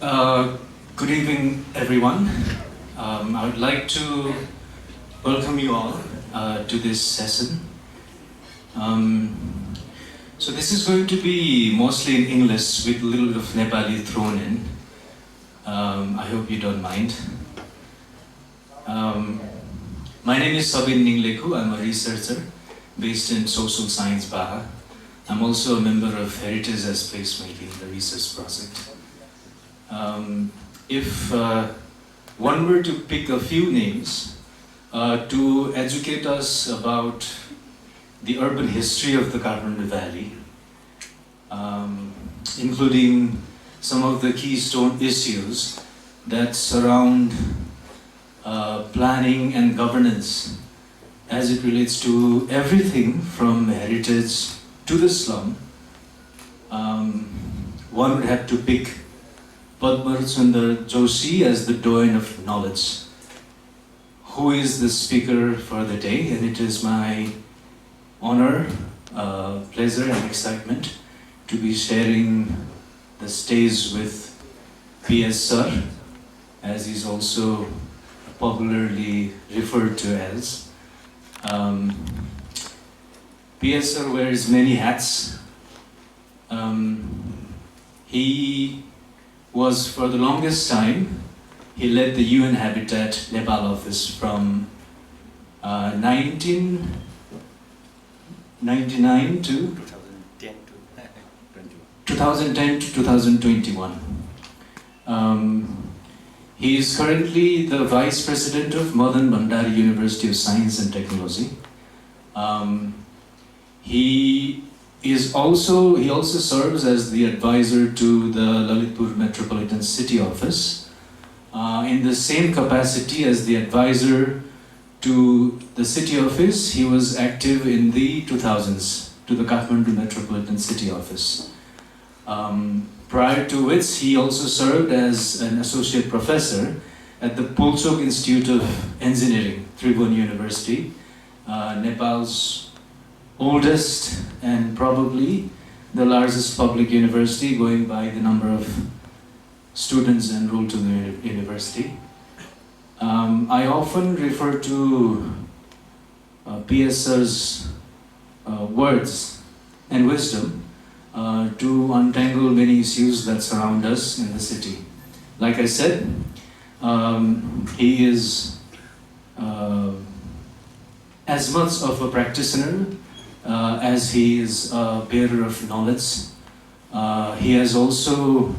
Uh, Good evening, everyone. I would like to welcome you all to this session. So this is going to be mostly in English with a little bit of Nepali thrown in. I hope you don't mind. My name is Sabin Ningleku. I'm a researcher based in social science Baha. I'm also a member of Heritage as Placemaking, the research project. If one were to pick a few names to educate us about the urban history of the Kathmandu Valley, including some of the keystone issues that surround planning and governance as it relates to everything from heritage to the slum, one would have to pick Padma Sunder Joshi as the doyen of knowledge, who is the speaker for the day, and it is my honor, pleasure and excitement to be sharing the stage with PS Sir, as he's also popularly referred to as. PS Sir wears many hats. He was, for the longest time, he led the UN Habitat Nepal office from 1999 to 2010 to 2021. He is currently the Vice President of Madan Bhandari University of Science and Technology. He also serves as the advisor to the Lalitpur Metropolitan City Office. In the same capacity as the advisor to the city office, he was active in the 2000s to the Kathmandu Metropolitan City Office. Prior to which, he also served as an associate professor at the Pulchok Institute of Engineering, Tribhuvan University, Nepal's oldest and probably the largest public university, going by the number of students enrolled to the university. I often refer to PSR's words and wisdom to untangle many issues that surround us in the city. Like I said, he is as much of a practitioner as he is a bearer of knowledge. He has also,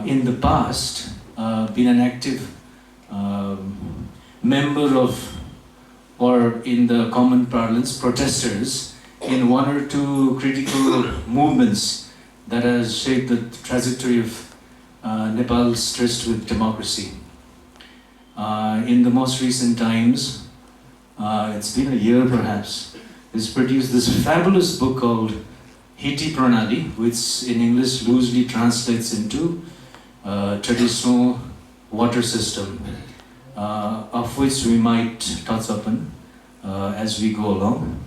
in the past, been an active member of, or in the common parlance, protesters in one or two critical movements that has shaped the trajectory of Nepal's tryst with democracy. In the most recent times, it's been a year perhaps, he's produced this fabulous book called Hiti Pranali, which in English loosely translates into traditional water system, of which we might touch upon as we go along.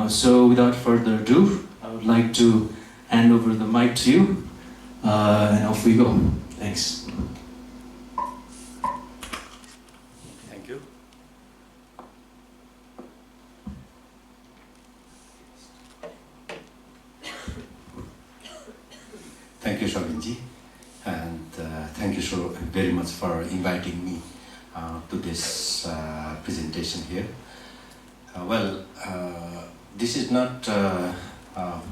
So without further ado, I would like to hand over the mic to you, and off we go. Thanks. Thank you. Thank you, Shabinji, and thank you so very much for inviting me to this presentation here. This is not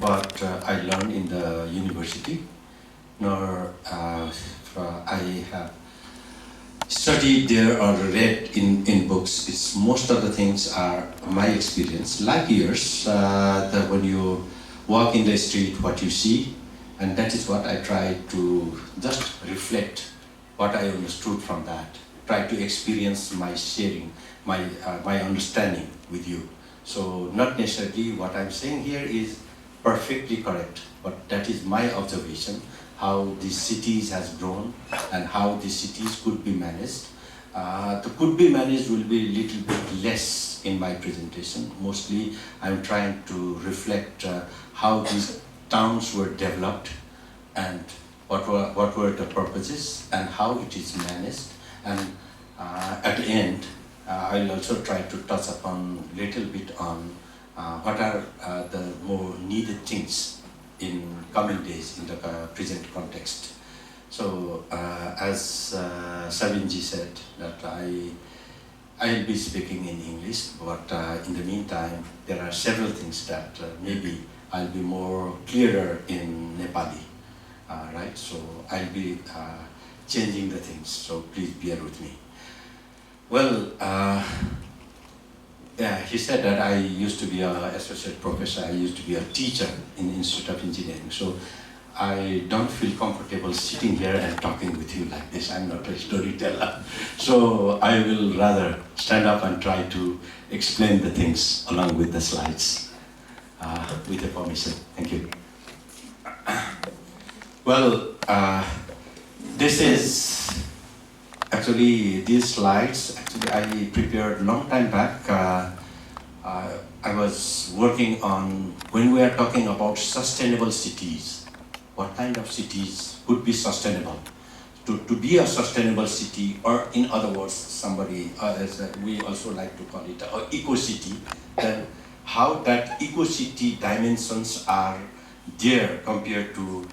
what I learned in the university, nor I have studied there or read in books. It's most of the things are my experience, like yours, that when you walk in the street, what you see, and that is what I try to just reflect what I understood from that, try to experience my sharing, my understanding with you. So not necessarily what I'm saying here is perfectly correct, but that is my observation, how these cities has grown and how these cities could be managed. The could be managed will be a little bit less in my presentation. Mostly I'm trying to reflect how these towns were developed and what were the purposes and how it is managed, and at the end I'll also try to touch upon little bit on what are the more needed things in coming days in the present context. So as Sabinji said that I'll be speaking in English, but in the meantime there are several things that maybe I'll be more clearer in Nepali, right? So I'll be changing the things, so please bear with me. Well, yeah, he said that I used to be an associate professor, I used to be a teacher in Institute of Engineering, so I don't feel comfortable sitting here and talking with you like this. I'm not a storyteller. So I will rather stand up and try to explain the things along with the slides, with your permission. Thank you. Well, this is actually, these slides, actually I prepared a long time back. I was working on, when we are talking about sustainable cities, what kind of cities would be sustainable? To be a sustainable city, or in other words, somebody, as we also like to call it, an eco-city, then how that eco-city dimensions are there compared to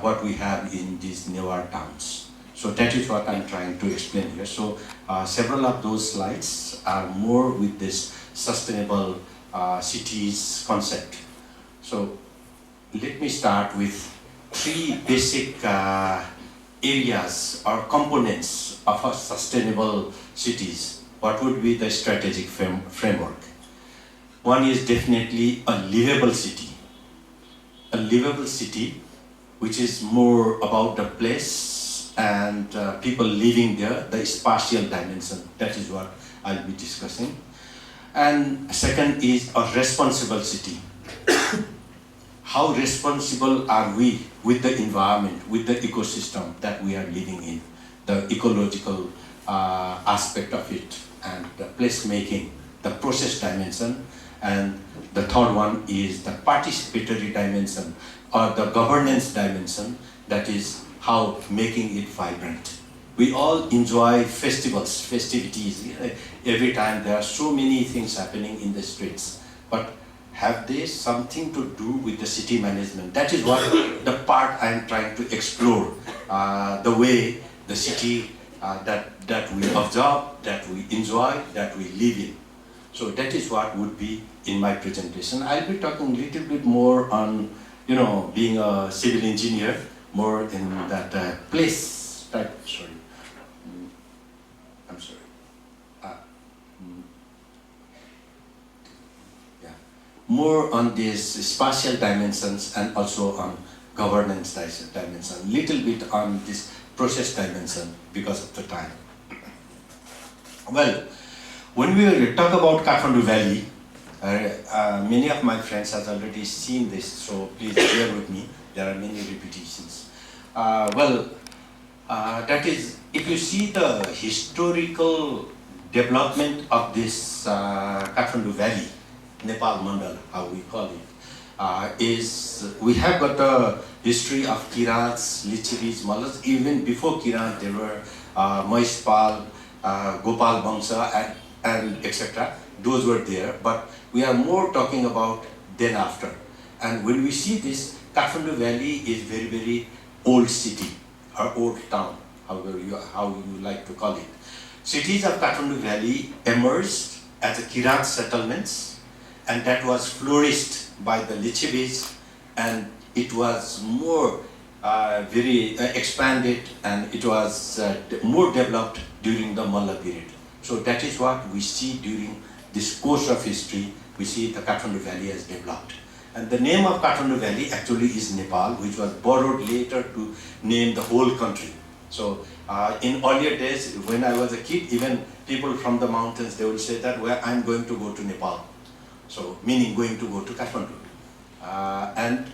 what we have in these Newar towns. So that is what I'm trying to explain here. So several of those slides are more with this sustainable cities concept. So let me start with three basic areas or components of a sustainable cities. What would be the strategic framework? One is definitely a livable city. A livable city which is more about the place and people living there, the spatial dimension. That is what I'll be discussing. And second is a responsible city. How responsible are we with the environment, with the ecosystem that we are living in, the ecological aspect of it, and the place-making, the process dimension, and the third one is the participatory dimension, or the governance dimension, that is how making it vibrant. We all enjoy festivals, festivities. Every time there are so many things happening in the streets, but have they something to do with the city management? That is what the part I am trying to explore, the way the city that we observe, that we enjoy, that we live in. So that is what would be in my presentation. I'll be talking a little bit more on, being a civil engineer, more in that place type. Sorry, I'm sorry. More on these spatial dimensions and also on governance dimension, little bit on this process dimension because of the time. Well, when we talk about Kathmandu Valley, many of my friends have already seen this, so please bear with me. There are many repetitions. That is, if you see the historical development of this Kathmandu Valley, Nepal Mandal, how we call it, is we have got the history of Kirats, Lichiris, Mallas. Even before Kirat, there were Mahishpal, Gopal Bangsa, and etc. Those were there, but we are more talking about then after. And when we see this, Kathmandu Valley is very, very old city, or old town, how you like to call it. Cities of Kathmandu Valley emerged as a Kirat settlements, and that was flourished by the Lichivis, and it was more very expanded, and it was more developed during the Malla period. So that is what we see during this course of history. We see the Kathmandu Valley has developed. And the name of Kathmandu Valley actually is Nepal, which was borrowed later to name the whole country. So in earlier days, when I was a kid, even people from the mountains, they would say that, well, I'm going to go to Nepal. So, meaning going to go to Kathmandu. And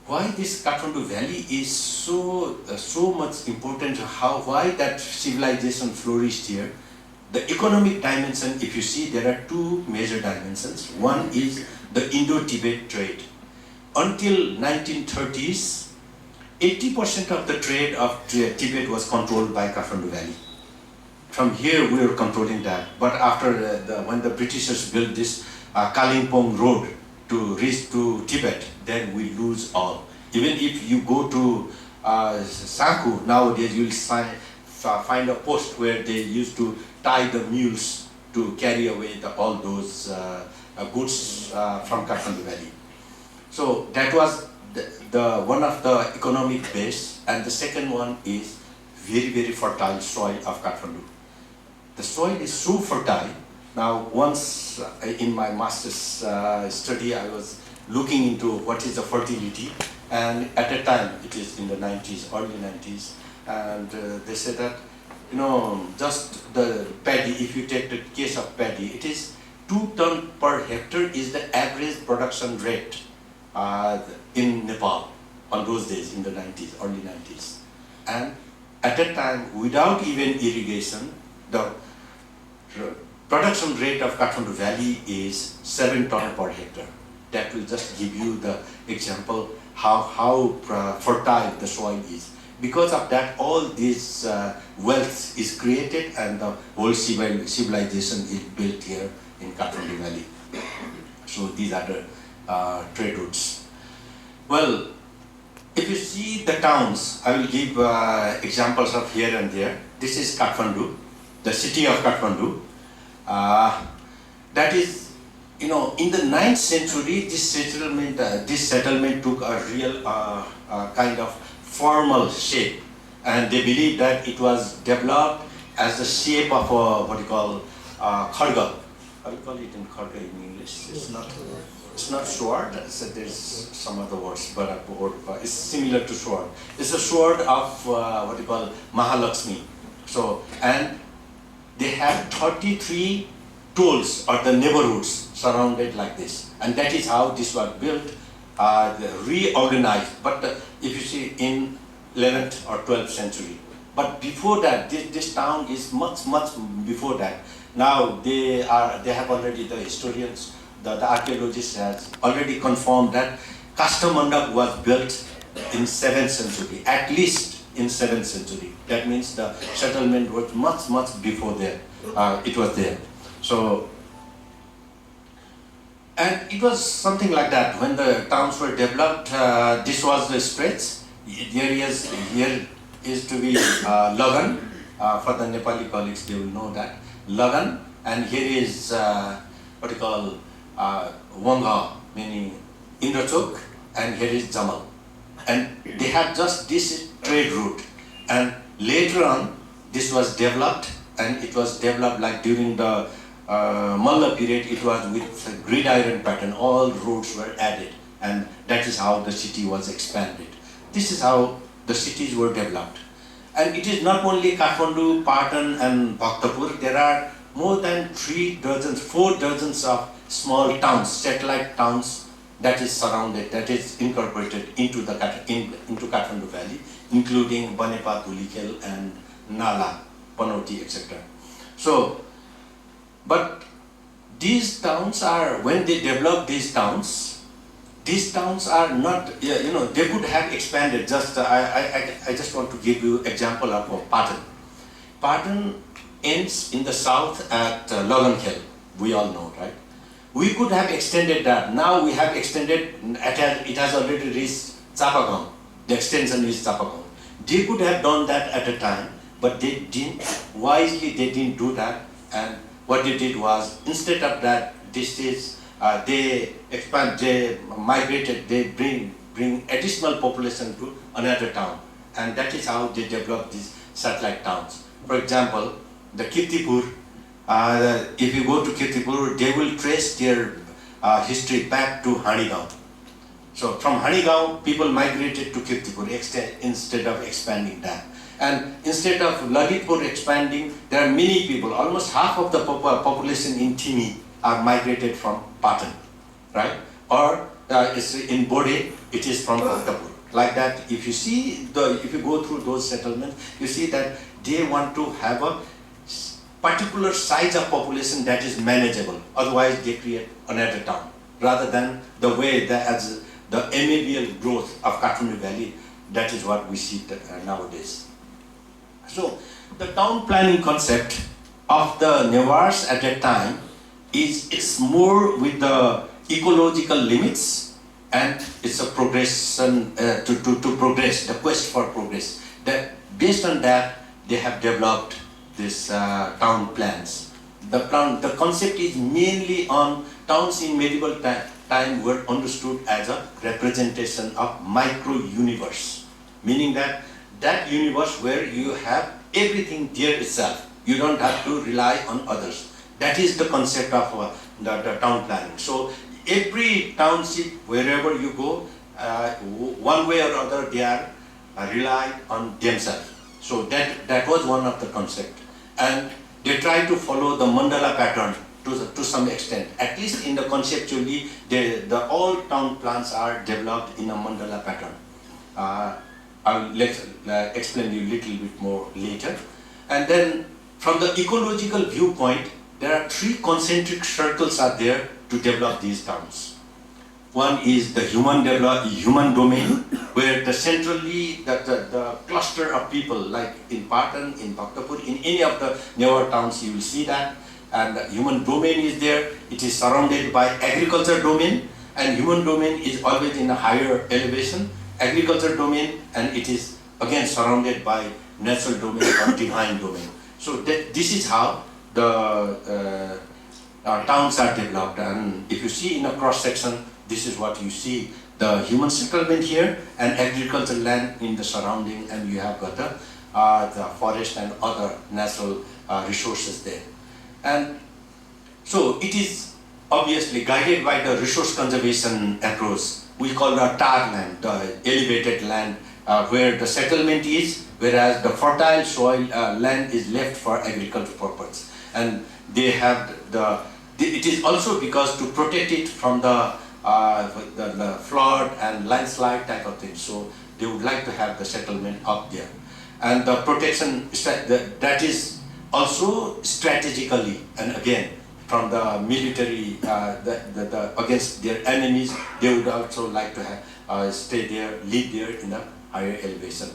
why this Kathmandu Valley is so much important, why that civilization flourished here. The economic dimension, if you see, there are two major dimensions. One is the Indo-Tibet trade. Until 1930s, 80% of the trade of Tibet was controlled by Kathmandu Valley. From here we were controlling that. But after when the Britishers built this Kalimpong road to reach to Tibet, then we lose all. Even if you go to Sanku nowadays, you'll find a post where they used to tie the mules to carry away all those goods from Kathmandu Valley. So that was the one of the economic base, and the second one is very, very fertile soil of Kathmandu. The soil is so fertile. Now, once in my master's study, I was looking into what is the fertility, and at a time, it is in the 90s, early 90s, and they said that, just the paddy, if you take the case of paddy, it is 2 tons per hectare is the average production rate in Nepal on those days in the 90s, early 90s. And at that time, without even irrigation, the production rate of Kathmandu Valley is 7 tons per hectare. That will just give you the example how fertile the soil is. Because of that, all this wealth is created, and the whole civilization is built here in Kathmandu Valley. So these are the trade routes. Well, if you see the towns, I will give examples of here and there. This is Kathmandu, the city of Kathmandu. That is, in the 9th century, this settlement took a real kind of formal shape, and they believe that it was developed as the shape of a, what you call, kharga. How do you call it in kharga in English? It's not sword. There's some other words, but it's similar to sword. It's a sword of what you call Mahalakshmi. So, and they have 33 tolls or the neighborhoods surrounded like this, and that is how this was built, reorganized. But if you see in 11th or 12th century, but before that, this town is much before that. Now they have already, the historians, the archaeologists has already confirmed that Kastamandap was built in 7th century, at least in 7th century. That means the settlement was much before there. It was there. So, and it was something like that when the towns were developed. This was the stretch. Here is to be Lagan. For the Nepali colleagues, they will know that Lagan, and here is what you call Wangha, meaning Indrachok, and here is Jamal. And they had just this trade route, and later on this was developed, and it was developed like during the Malla period. It was with a gridiron pattern. All roads were added, and that is how the city was expanded. This is how the cities were developed. And it is not only Kathmandu, Patan and Bhaktapur. There are more than 4 dozens of small towns, satellite towns, that is surrounded, that is incorporated into Kathmandu Valley, including Banepa, Dhulikhel and Nala, Panoti, etc. So, but these towns are, when they develop these towns are not, they could have expanded. I just want to give you example of Patan. Patan ends in the south at Lagankhel, we all know, right? We could have extended that. Now we have extended, it has already reached Chapagaon. The extension is Chapagaon. They could have done that at a time, but they didn't. Wisely, they didn't do that. And what they did was, instead of that, they expand, they migrated, they bring additional population to another town. And that is how they developed these satellite towns. For example, the Kirtipur, if you go to Kirtipur, they will trace their history back to Hanigaon. So from Hanigaon, people migrated to Kirtipur instead of expanding that. And instead of Lalitpur expanding, there are many people, almost half of the population in Timi are migrated from Patan, right? Or in Bode, it is from Bhaktapur. Like that, if you go through those settlements, you see that they want to have a particular size of population that is manageable. Otherwise, they create another town. Rather than the way that as the amiable growth of Kathmandu Valley, That is what we see nowadays. So the town planning concept of the Newars at that time is more with the ecological limits, and it's a progression to progress, the quest for progress. That based on that, they have developed this town plans. The concept is mainly on towns in medieval time were understood as a representation of micro-universe, meaning that that universe where you have everything there itself. You don't have to rely on others. That is the concept of the town planning. So every township, wherever you go, one way or other, they are rely on themselves. So that was one of the concept, and they try to follow the mandala pattern to some extent. At least in the conceptually, the all town plans are developed in a mandala pattern. I'll explain you a little bit more later. And then from the ecological viewpoint, there are three concentric circles are there to develop these towns. One is the human domain, where the centrally the cluster of people, like in Patan, in Bhaktapur, in any of the Newar towns, you will see that. And the human domain is there. It is surrounded by agriculture domain, and human domain is always in a higher elevation. Agriculture domain, and it is again surrounded by natural domain or divine domain. So this is how the towns are developed. And if you see in a cross section, this is what you see: the human settlement here and agricultural land in the surrounding, and you have got the forest and other natural resources there. And so it is obviously guided by the resource conservation approach. We call the tar land, the elevated land, where the settlement is, whereas the fertile soil land is left for agricultural purpose. And they have it is also because to protect it from the flood and landslide type of thing. So they would like to have the settlement up there. And the protection, that is also strategically, and again, from the military, against their enemies, they would also like to have, stay there, live there in a higher elevation.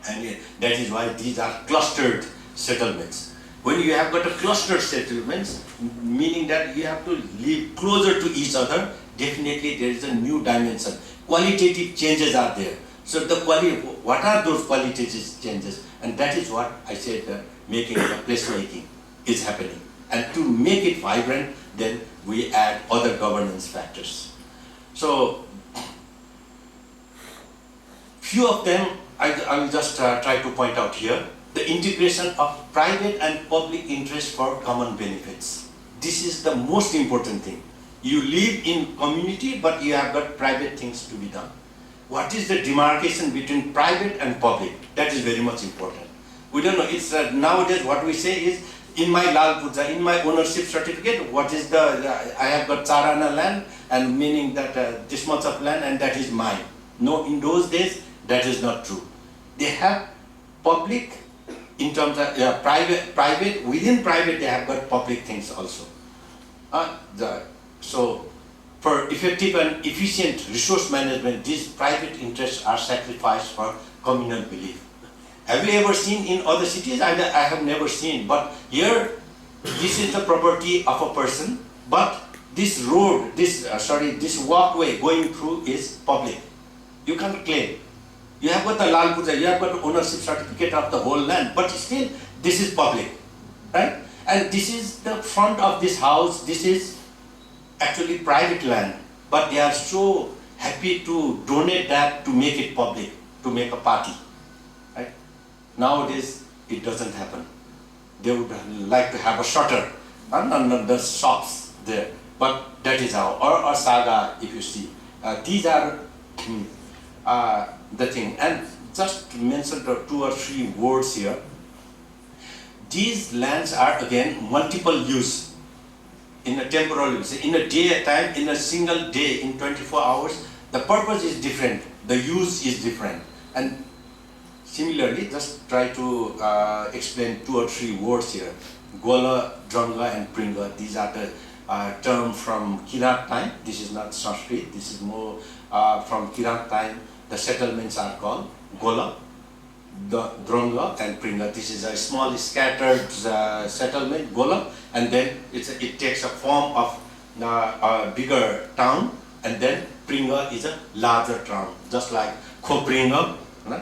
And that is why these are clustered settlements. When you have got a clustered settlements, meaning that you have to live closer to each other, definitely there is a new dimension. Qualitative changes are there. So what are those qualitative changes? And that is what I said, making the placemaking is happening. And to make it vibrant, then we add other governance factors. So, few of them I will just try to point out here. The integration of private and public interest for common benefits. This is the most important thing. You live in community, but you have got private things to be done. What is the demarcation between private and public? That is very much important. We don't know. It's nowadays what we say is, in my Lal Puja, in my ownership certificate, what is I have got Charana land, and meaning that this much of land and that is mine. No, in those days, that is not true. They have public in terms of private, within private they have got public things also. So, for effective and efficient resource management, these private interests are sacrificed for communal belief. Have you ever seen in other cities? I have never seen, but here, this is the property of a person, but this road, this walkway going through is public. You can't claim. You have got the Lal Puja, you have got ownership certificate of the whole land, but still, this is public, right? And this is the front of this house, this is actually private land, but they are so happy to donate that to make it public, to make a party. Nowadays, it doesn't happen. They would like to have a shutter on the shops there, but that is how, or a saga, if you see. These are the thing. And just to mention the 2 or 3 words here, these lands are again multiple use in a temporal use. In a day at time, in a single day, in 24 hours, the purpose is different, the use is different. And similarly, just try to explain 2 or 3 words here. Gola, Dranga and Pringa, these are the term from Kirat time. This is not Sanskrit, this is more from Kirat time, the settlements are called Gola, the Dronga and Pringa. This is a small scattered settlement, Gola, and then it takes a form of a bigger town, and then Pringa is a larger town, just like Khopringa,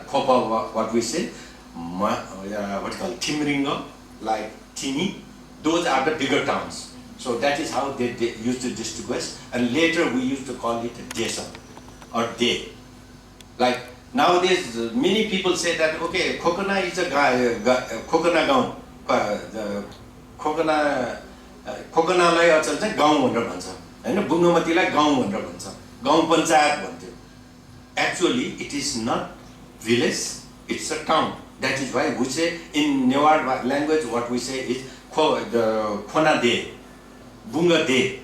Khopa, what we say, what you call Timringa, like Tini. Those are the bigger towns. So that is how they used to distinguish, and later we used to call it Desa or De. Like nowadays, many people say that, okay, Khokana is a guy, Khokana gaon, खोकनालाई अचल चाहिँ गाउँ भनेर भन्छ हैन, बुङ्गमतीलाई गाउँ भनेर भन्छ, गाउँ पञ्चायत भन्थ्यो. Actually it is not village, it's a town. That is why we say in Newar language, what we say is khona de, bunga de.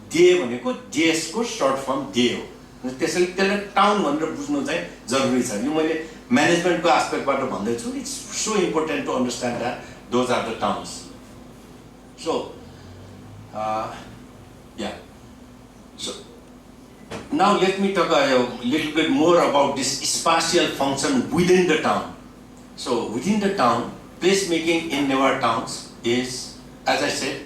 De भनेको देशको short form de हो. त्यसैले त्यसलाई टाउन भनेर बुझ्नु चाहिँ जरुरी छ. यो मैले म्यानेजमेन्टको एस्पेक्टबाट भन्दै छु. It's so important to understand that those are the towns. So yeah. So now let me talk a little bit more about this spatial function within the town. So within the town, placemaking in Newar towns is, as I said,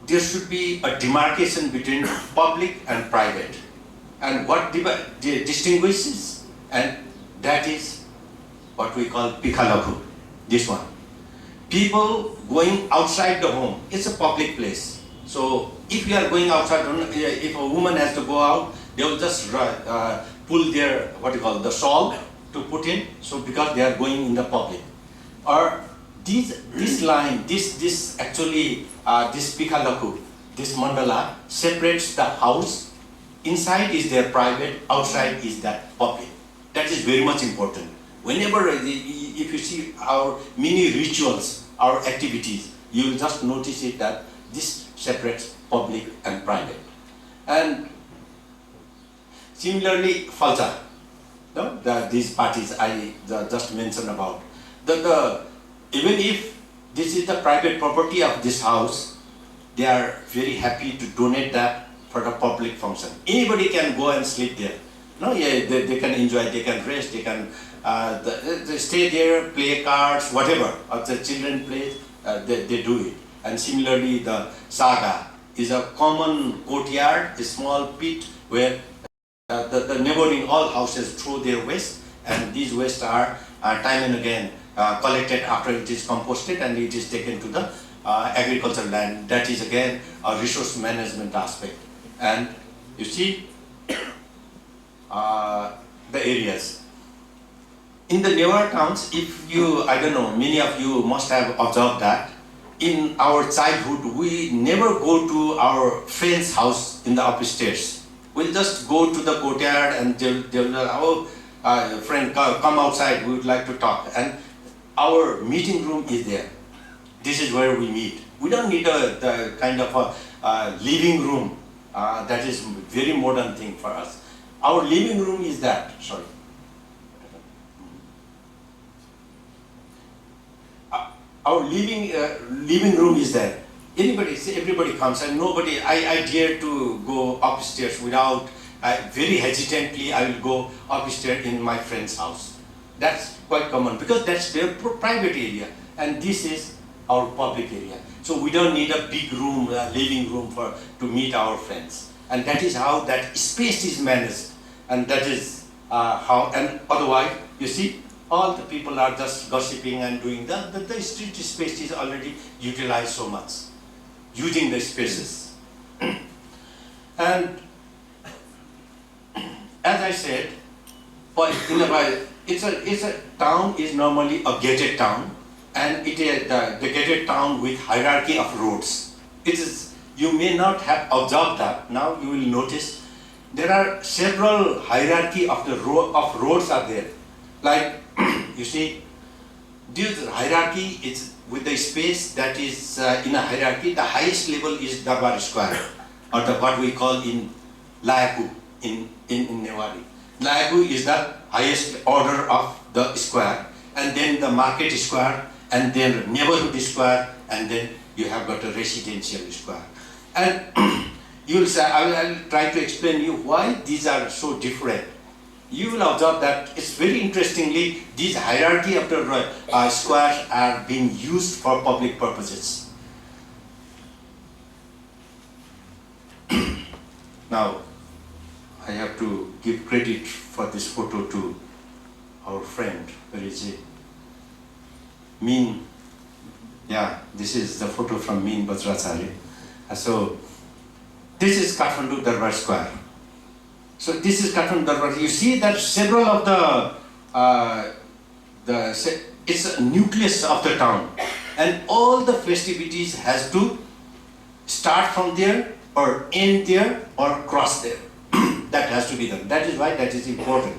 there should be a demarcation between public and private. And what distinguishes, and that is what we call Pikhalakhu, this one. People going outside the home, it's a public place. So if you are going outside, if a woman has to go out, they will just pull their, the shawl to put in, so because they are going in the public. Or this line, this actually, this Pikhalakhu, this mandala separates the house. Inside is their private, outside is that public. That is very much important. Whenever, if you see our mini rituals, our activities, you will just notice it that this separates public and private. And similarly, Falta, no? These parties I just mentioned about. Even if this is the private property of this house, they are very happy to donate that for the public function. Anybody can go and sleep there. No, yeah, they can enjoy, they can rest, they can they stay there, play cards, whatever. Or the children play, they do it. And similarly, the saga is a common courtyard, a small pit where the neighboring all houses throw their waste, and these waste are time and again collected after it is composted, and it is taken to the agricultural land. That is again a resource management aspect. And you see the areas. In the Newar towns, if you, I don't know, many of you must have observed that in our childhood, we never go to our friend's house in the upstairs. We'll just go to the courtyard and they'll oh, friend, come outside, we would like to talk. And our meeting room is there. This is where we meet. We don't need the kind of a living room. That is very modern thing for us. Our living room is that, sorry. Our living room is there. Everybody comes, and nobody, I dare to go upstairs without, very hesitantly I will go upstairs in my friend's house. That's quite common because that's their private area, and this is our public area. So we don't need a big room, living room to meet our friends. And that is how that space is managed. And that is how, and otherwise, you see, all the people are just gossiping and doing that. The street space is already utilized so much, using the spaces. And as I said, it's a town is normally a gated town, and it is the gated town with hierarchy of roads. It is, you may not have observed that. Now you will notice there are several hierarchy of the roads are there. Like you see, this hierarchy is with the space that is in a hierarchy. The highest level is Darbar Square, or what we call in Layaku in Newari. Layaku is the highest order of the square, and then the market square, and then neighborhood square, and then you have got a residential square. And You will say, I will try to explain you why these are so different. You will observe that it's very interestingly, these hierarchy of the squares are being used for public purposes. Now, I have to give credit for this photo to our friend. Where is he? Min. Yeah, this is the photo from Min Bajracharya. So, this is Kathmandu Darbar Square. So this is Kathmandu Darbar. You see that several of it's a nucleus of the town, and all the festivities has to start from there or end there or cross there. That has to be done. That is why that is important.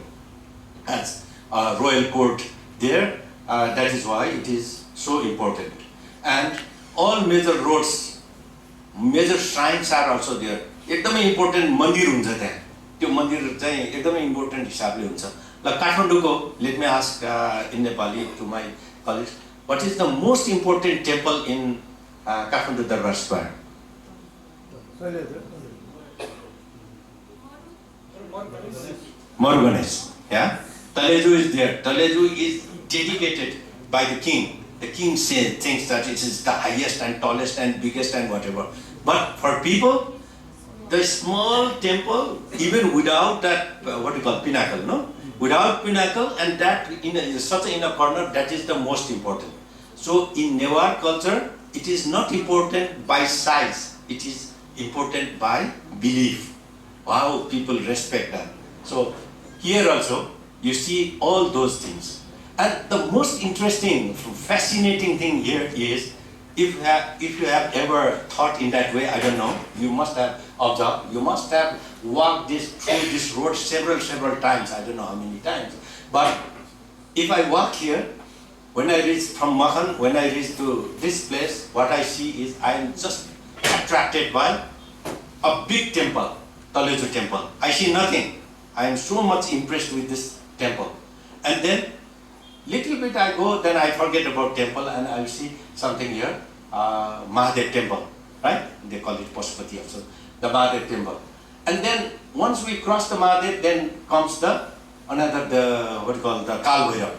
As a royal court there, that is why it is so important. And all major roads, major shrines are also there. एकदमै important मन्दिर हुन्छ त्यहाँ. त्यो मन्दिर चाहिँ एकदमै important हिसाबले हुन्छ. ल काठमाडौँको, let me ask in Nepali to my colleagues, what is the most important temple in Kathmandu Darbar Square? Morganes. Yeah? Taleju is there. Taleju is dedicated by the king. The king thinks that it is the highest and tallest and biggest and whatever. But for people, the small temple, even without that, what you call pinnacle, no? Without pinnacle and that in a corner, that is the most important. So in Newar culture, it is not important by size. It is important by belief. Wow, people respect that. So here also, you see all those things. And the most interesting, fascinating thing here is, if you have ever thought in that way, I don't know, you must have observed, you must have walked through this road several times, I don't know how many times. But if I walk here, when I reach from Mahan, when I reach to this place, what I see is I am just attracted by a big temple, Taleju temple. I see nothing. I am so much impressed with this temple. And then little bit I go, then I forget about temple and I will see something here, Mahadev temple, right? They call it Pashupati also, the Mahadev temple. And then once we cross the Mahadev, then comes the what you call the Kal Bhairav.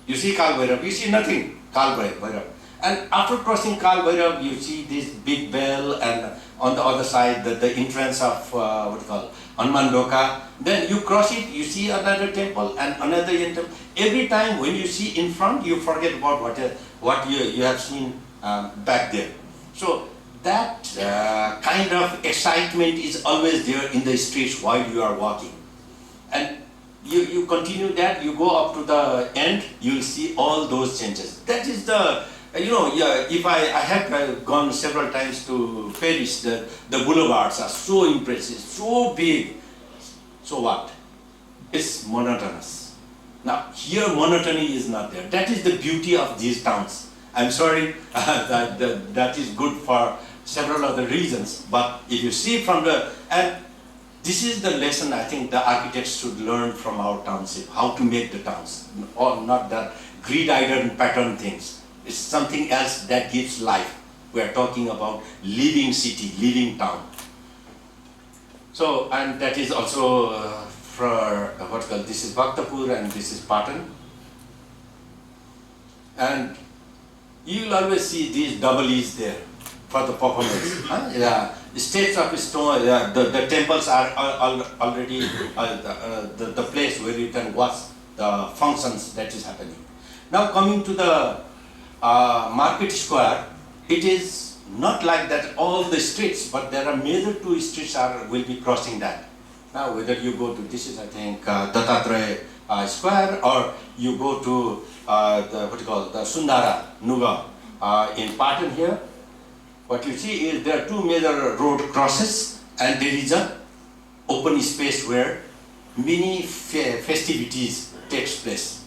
You see Kal Bhairav, you see nothing, Kal Bhairav. And after crossing Kal Bhairav, you see this big bell, and on the other side, the entrance of what you call Hanuman Doka. Then you cross it, you see another temple and another temple. Every time when you see in front, you forget about what you have seen back there. So that kind of excitement is always there in the streets while you are walking. And you continue that, you go up to the end, you will see all those changes. That is the, if I have gone several times to Paris, the boulevards are so impressive, so big. So what? It's monotonous. Now, here monotony is not there. That is the beauty of these towns. I'm sorry, that is good for several other reasons, but if you see from and this is the lesson I think the architects should learn from our township, how to make the towns, or not that grid-iron pattern things. It's something else that gives life. We are talking about living city, living town. So, and that is also for this is Bhaktapur and this is Patan. And you will always see these double E's there for the performance. Yeah. The states of stone, the temples are already the place where you can watch the functions that is happening. Now coming to the market square, it is not like that all the streets, but there are major two streets will be crossing that. Now whether you go to, this is I think Dattatreya Square, or you go to the Sundara, Nuga in Patan here, what you see is there are two major road crosses and there is a open space where many festivities takes place.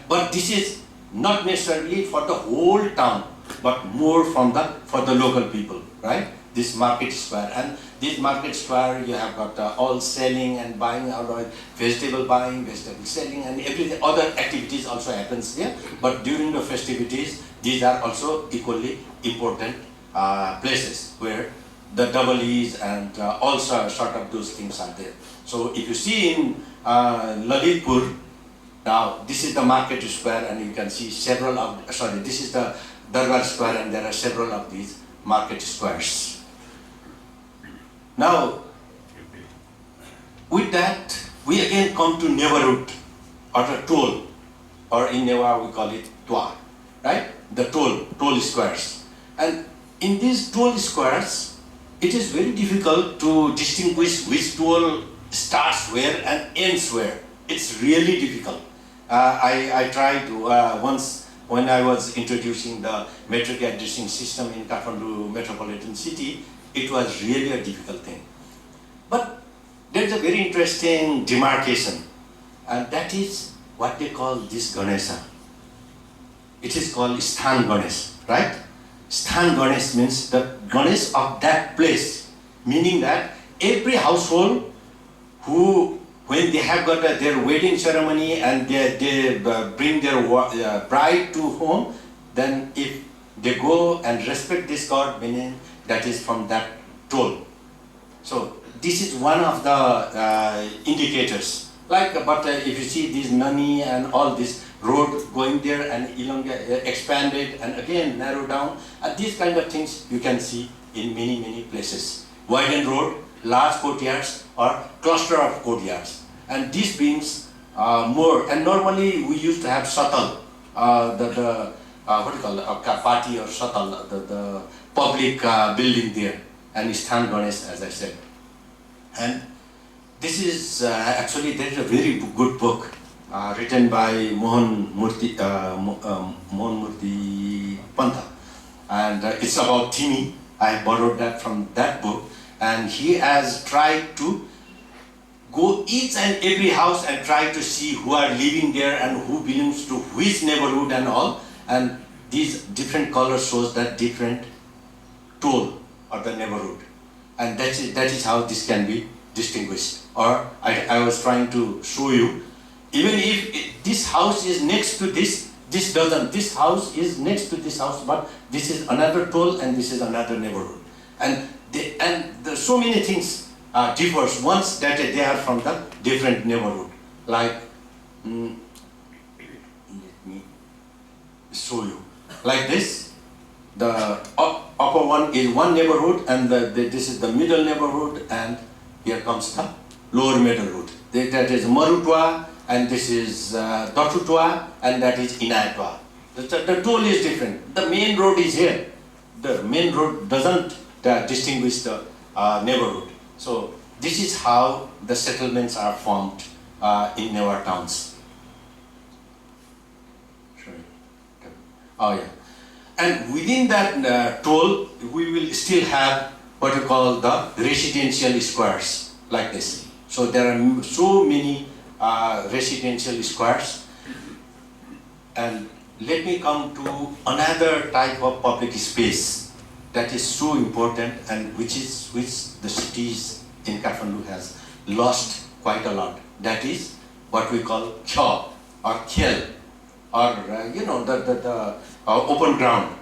But this is not necessarily for the whole town, but more for the local people, right? This market square, and this market square you have got all selling and buying, vegetable buying, vegetable selling, and everything. Other activities also happens there. But during the festivities, these are also equally important places where the double E's and all sort of those things are there. So if you see in Lalitpur, now this is the market square and you can see several of, sorry, this is the Darbar square and there are several of these market squares. Now, with that, we again come to neighborhood or the toll, or in Newar we call it Twa, right? The toll squares. And in these toll squares, it is very difficult to distinguish which toll starts where and ends where. It's really difficult. I tried once when I was introducing the metric addressing system in Kathmandu metropolitan city. It was really a difficult thing. But there's a very interesting demarcation, and that is what they call this Ganesha. It is called Sthan Ganesh, right? Sthan Ganesh means the Ganesh of that place, meaning that every household who, when they have got their wedding ceremony and they bring their bride to home, then if they go and respect this god, meaning that is from that toll. So this is one of the indicators. Like, but if you see this Nani and all this road going there and expanded and again narrowed down, these kind of things you can see in many places. Widened road, large courtyards or cluster of courtyards. And this brings more, and normally we used to have satal, what do you call it, party or satal, the public building there, and Sthan Ganesh, as I said. And this is actually, there is a very good book written by Mohan Murthy Pantha, and it's about Thimi. I borrowed that from that book, and he has tried to go each and every house and try to see who are living there and who belongs to which neighborhood and all. And these different colors shows that different toll or the neighborhood. And that is how this can be distinguished. Or I was trying to show you, even if this house is next to this, this doesn't. This house is next to this house, but this is another toll and this is another neighborhood. And there's so many things differs once that they are from the different neighborhood. Like, let me show you. Like this, the upper one is one neighborhood, and this is the middle neighborhood, and here comes the lower neighborhood. That is Marutwa, and this is Datutwa, and that is Inayatwa. The toll is different. The main road is here. The main road doesn't distinguish the neighborhood. So this is how the settlements are formed in Newar towns. Sorry. Oh yeah. And within that toll, we will still have what we call the residential squares, like this. So there are so many residential squares. And let me come to another type of public space that is so important, and which the cities in Kathmandu has lost quite a lot. That is what we call kyo or khel, or the open ground.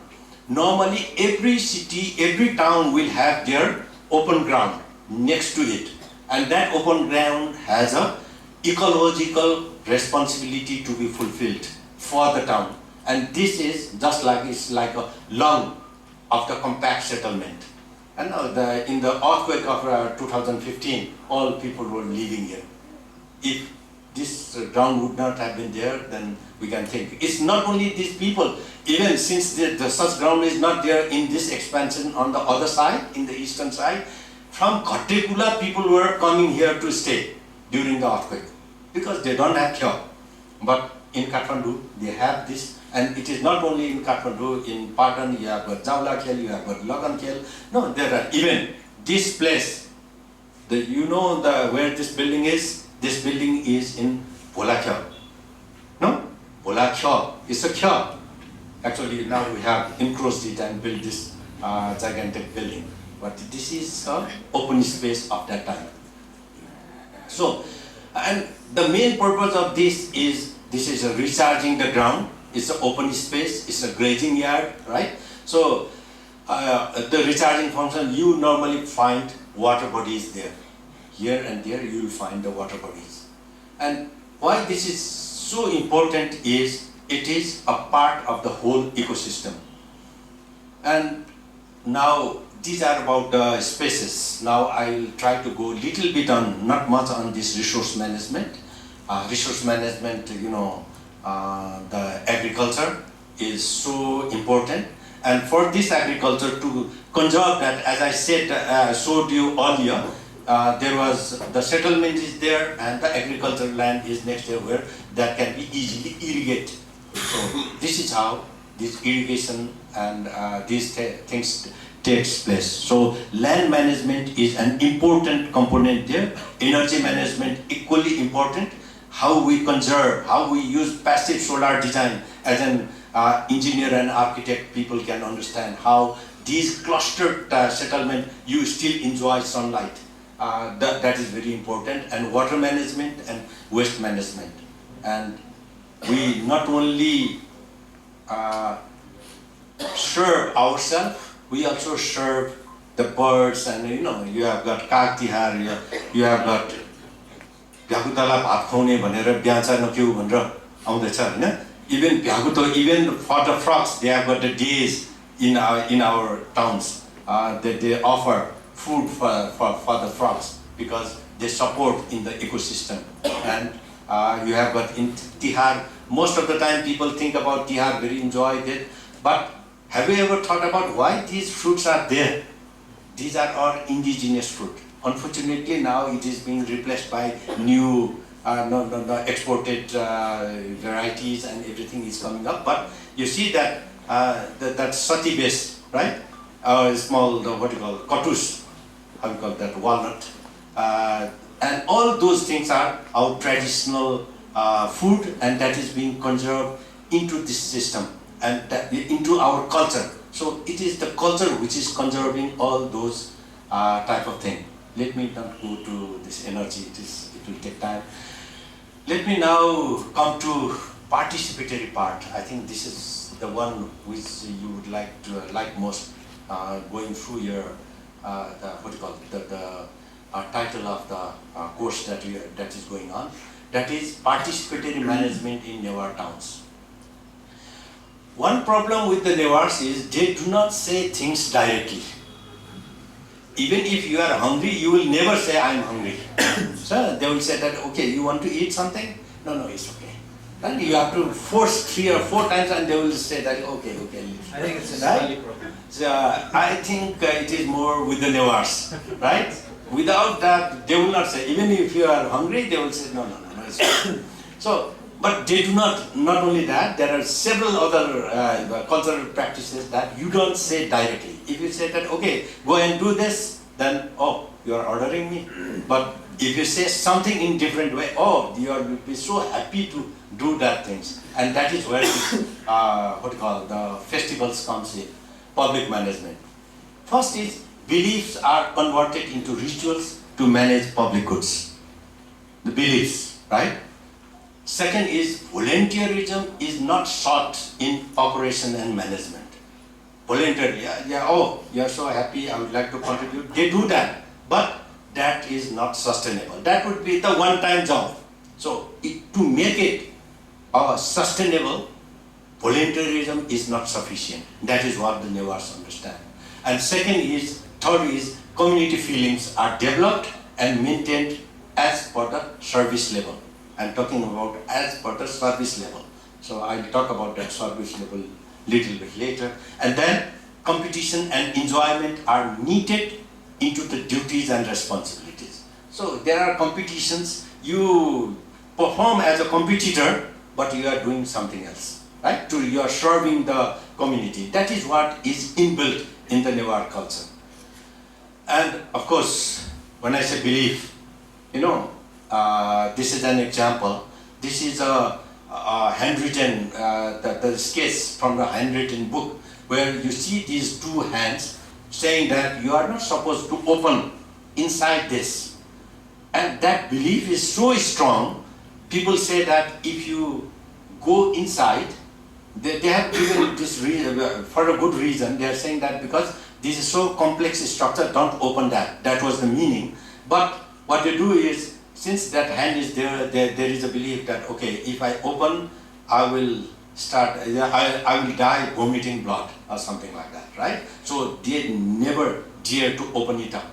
Normally every city, every town will have their open ground next to it, and that open ground has a ecological responsibility to be fulfilled for the town. And this is just like, it's like a lung of the compact settlement. And in the earthquake of 2015, all people were living here. If this ground would not have been there, then we can think. It's not only these people, even since the such ground is not there in this expansion on the other side, in the eastern side, from Khatekula people were coming here to stay during the earthquake, because they don't have kyo. But in Kathmandu, they have this. And it is not only in Kathmandu, in Patan, you have got Javla Khel, you have got Lagan Khel. No, there are even this place. Where this building is? This building is in Bholakya. No? Bholakya is a kya. Actually, now we have encroached it and built this gigantic building. But this is an open space of that time. So, and the main purpose of this is recharging the ground. It's an open space, it's a grazing yard, right? So the recharging function, you normally find water bodies there. Here and there you will find the water bodies. And why this is so important is it is a part of the whole ecosystem. And now these are about the spaces. Now I will try to go a little bit on, not much on this resource management. Resource management, the agriculture is so important. And for this agriculture to conserve that, as I said, showed you earlier, there was the settlement is there and the agricultural land is next there where that can be easily irrigated. So this is how this irrigation and these things takes place. So land management is an important component there. Energy management equally important. How we conserve, how we use passive solar design as an engineer and architect, people can understand how these clustered settlement you still enjoy sunlight. That is very important. And water management and waste management. And we not only serve ourselves, we also serve the birds. And you have got Kaag Tihar, you have got भ्यागुतालाई भात खुवाउने भनेर ब्याचा नक्यौ भनेर आउँदैछ हैन. Even for the frogs, they have got the days in our towns that they offer food for the frogs because they support in the ecosystem. And you have got in Tihar, most of the time people think about Tihar, very enjoy it. But have you ever thought about why these fruits are there? These are our indigenous fruit. Unfortunately, now it is being replaced by new exported varieties and everything is coming up. But you see that that sati base, right? Small, what do you call it, kotus, how you call that, walnut. And all those things are our traditional food, and that is being conserved into this system and into our culture. So it is the culture which is conserving all those type of thing. Let me not go to this energy, it will take time. Let me now come to participatory part. I think this is the one which you would like most, going through your the title of the course that is going on. That is participatory management in Newar towns. One problem with the Newars is they do not say things directly. Even if you are hungry, you will never say, I am hungry. So they will say that, okay, you want to eat something? No, it's okay. Then you have to force 3 or 4 times and they will say that, okay. I think it's a Nepali problem. So I think it is more with the Newars, right? Without that, they will not say, even if you are hungry, they will say, no, it's okay. So, but they do not only that, there are several other cultural practices that you don't say directly. If you say that, okay, go and do this, then, oh, you are ordering me. But if you say something in different way, oh, you will be so happy to do that things. And that is where the festivals comes in, public management. First is, beliefs are converted into rituals to manage public goods. The beliefs, right? Second is, volunteerism is not sought in operation and management. Voluntarily, oh, you're so happy, I would like to contribute. They do that, but that is not sustainable. That would be the one-time job. So, to make it sustainable, volunteerism is not sufficient. That is what the Newars understand. And third is, community feelings are developed and maintained as per the service level. I'm talking about as per the service level. So I'll talk about that service level little bit later. And then competition and enjoyment are knitted into the duties and responsibilities. So there are competitions, you perform as a competitor, but you are doing something else, right? You are serving the community. That is what is inbuilt in the Newar culture. And of course, when I say belief, this is an example. This is a handwritten, the sketch from the handwritten book where you see these 2 hands saying that you are not supposed to open inside this. And that belief is so strong, people say that if you go inside, They have given this for a good reason. They are saying that because this is so complex structure, don't open that. That was the meaning. But what they do is, since that hand is there, there is a belief that, okay, if I open, I will I will die vomiting blood or something like that, right? So they never dare to open it up.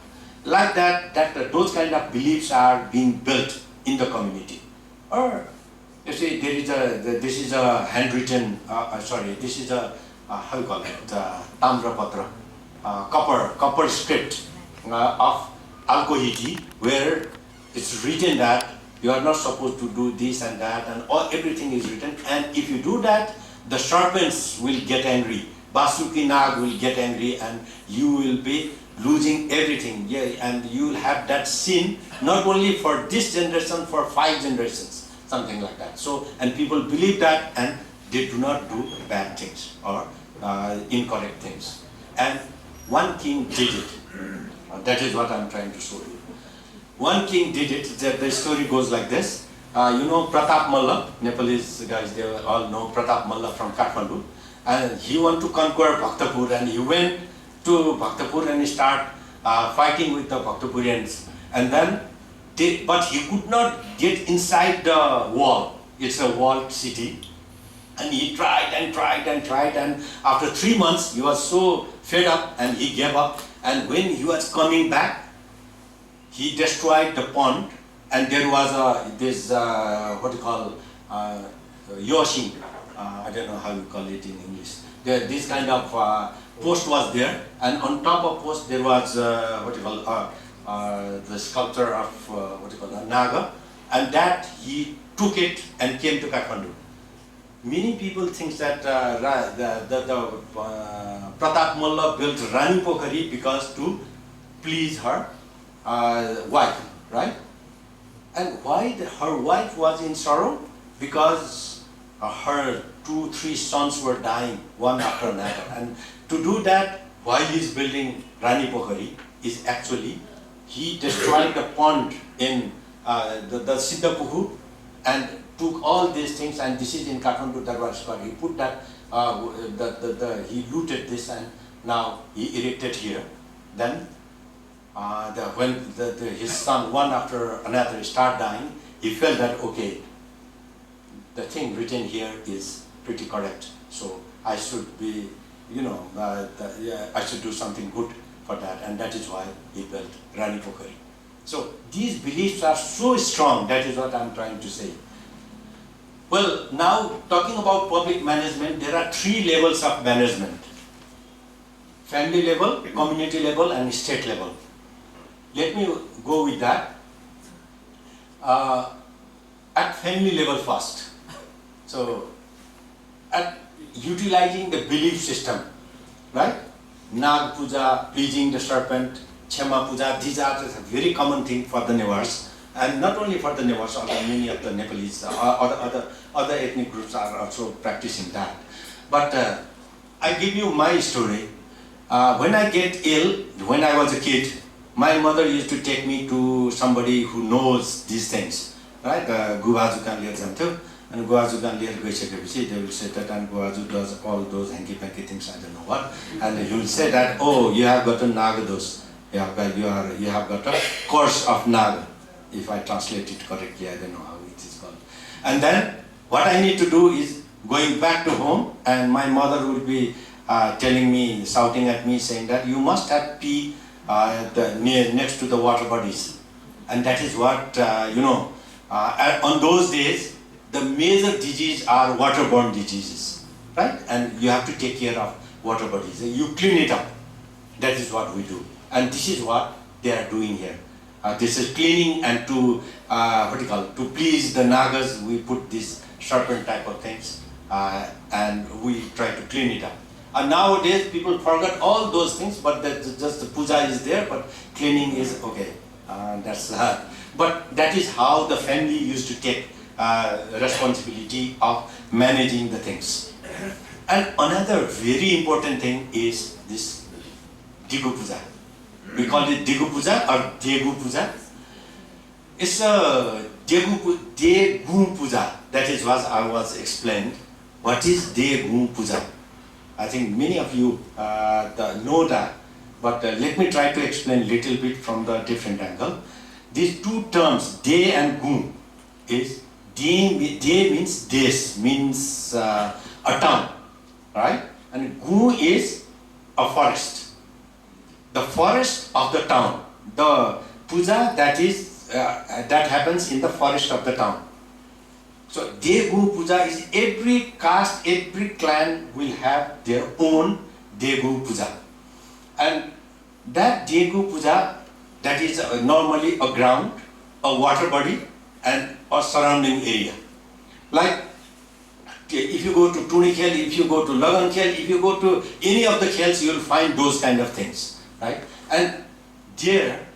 Like that, those kind of beliefs are being built in the community. Or you see, this is a handwritten, this is a, how you call it, Tamrapatra, copper script of Alcohiti, where it's written that you are not supposed to do this and that, and everything is written. And if you do that, the serpents will get angry. Basuki Nag will get angry, and you will be losing everything. Yeah, and you will have that sin not only for this generation, for 5 generations, something like that. So, and people believe that, and they do not do bad things or incorrect things. And one king did it. That is what I'm trying to show you. One king did it. The story goes like this. You know Pratap Malla, Nepalese guys, they all know Pratap Malla from Kathmandu. And he wanted to conquer Bhaktapur, and he went to Bhaktapur and he started fighting with the Bhaktapurians. And then, but he could not get inside the wall. It's a walled city. And he tried and tried and tried, and after 3 months, he was so fed up and he gave up. And when he was coming back, he destroyed the pond, and there was this what you call Joshi. I don't know how you call it in English. This kind of post was there, and on top of post there was what you call the sculpture of what you call a Naga, and that he took it and came to Kathmandu. Many people think that Pratap Malla built Rani Pokhari because to please her wife, right? And why her wife was in sorrow? Because her 2-3 sons were dying, one after another. And to do that, while he's building Rani Pokhari, is actually, he destroyed the pond in the Siddhapuhu and took all these things, and this is in Kathmandu Darbar Square. He put that, he looted this, and now he erected here. Then when his son, one after another, start dying, he felt that, okay, the thing written here is pretty correct. So I should be, I should do something good for that, and that is why he built Rani Pokhari. So these beliefs are so strong, that is what I'm trying to say. Well, now talking about public management, there are 3 levels of management. Family level, community level, and state level. Let me go with that. At family level first. So, at utilizing the belief system, right? Nag Puja, pleasing the serpent, Chema Puja, these are a very common thing for the Newars. And not only for the Newars, many of the Nepalese, other ethnic groups are also practicing that. But I give you my story. When I get ill, when I was a kid, my mother used to take me to somebody who knows these things, right? Guvajukan lier jantyo, and Guvajukan lier gaisikeपछि they will say that, and Guvaju does all those hanky-panky things, I don't know what, and he will say that, oh, you have got a Nagados, you have got a curse of Naga. If I translate it correctly, I don't know how it is called. And then what I need to do is going back to home, and my mother will be telling me, shouting at me, saying that you must have pee next to the water bodies. And that is what, on those days, the major diseases are waterborne diseases, right? And you have to take care of water bodies. You clean it up. That is what we do. And this is what they are doing here. This is cleaning, and to to please the Nagas, we put this serpent type of things, and we try to clean it up. And nowadays people forget all those things, but just the puja is there, but cleaning is okay. But that is how the family used to take responsibility of managing the things. And another very important thing is this Digu Puja. We call it Digu Puja or Degu Puja. It's a Degu Puja. That is what I was explained. what is Degu Puja? I think many of you know that, but let me try to explain a little bit from the different angle. These two terms, De and Gu, is De means Des, means a town, right? And Gu is a forest. The forest of the town. The puja that happens in the forest of the town. So Degu Puja is every caste, every clan will have their own Degu Puja. And that Degu Puja, that is normally a ground, a water body and a surrounding area. Like if you go to Tunikhel, if you go to Lagankhel, if you go to any of the khels, you will find those kind of things, right? And there,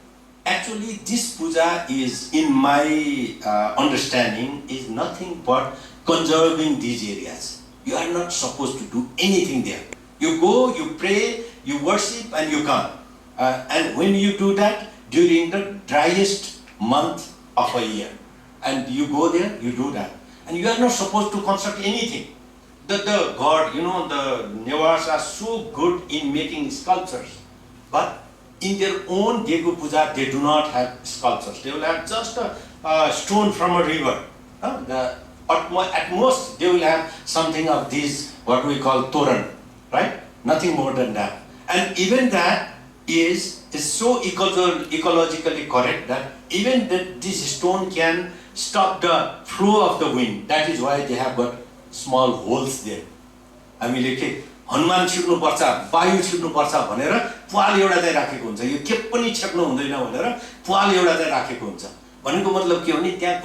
actually this puja is, in my understanding, is nothing but conserving these areas. You are not supposed to do anything there. You go, you pray, you worship and you come. And when you do that during the driest month of a year, and you go there, you do that. And you are not supposed to construct anything. The god, you know, the Newars are so good in making sculptures. But in their own Degu Puja, they do not have sculptures. They will have just a stone from a river. At most, they will have something of these, what we call toran, right? Nothing more than that. And even that is so ecologically correct that even this stone can stop the flow of the wind. That is why they have got small holes there. हामीले के हनुमान छिर्नु पर्छ, वायु छिर्नु पर्छ भनेर प्वाल एउटा चाहिँ राखेको हुन्छ। यो के पनि छेक्नु हुँदैन भनेर प्वाल एउटा चाहिँ राखेको हुन्छ। भनेको मतलब के हो भने त्यहाँ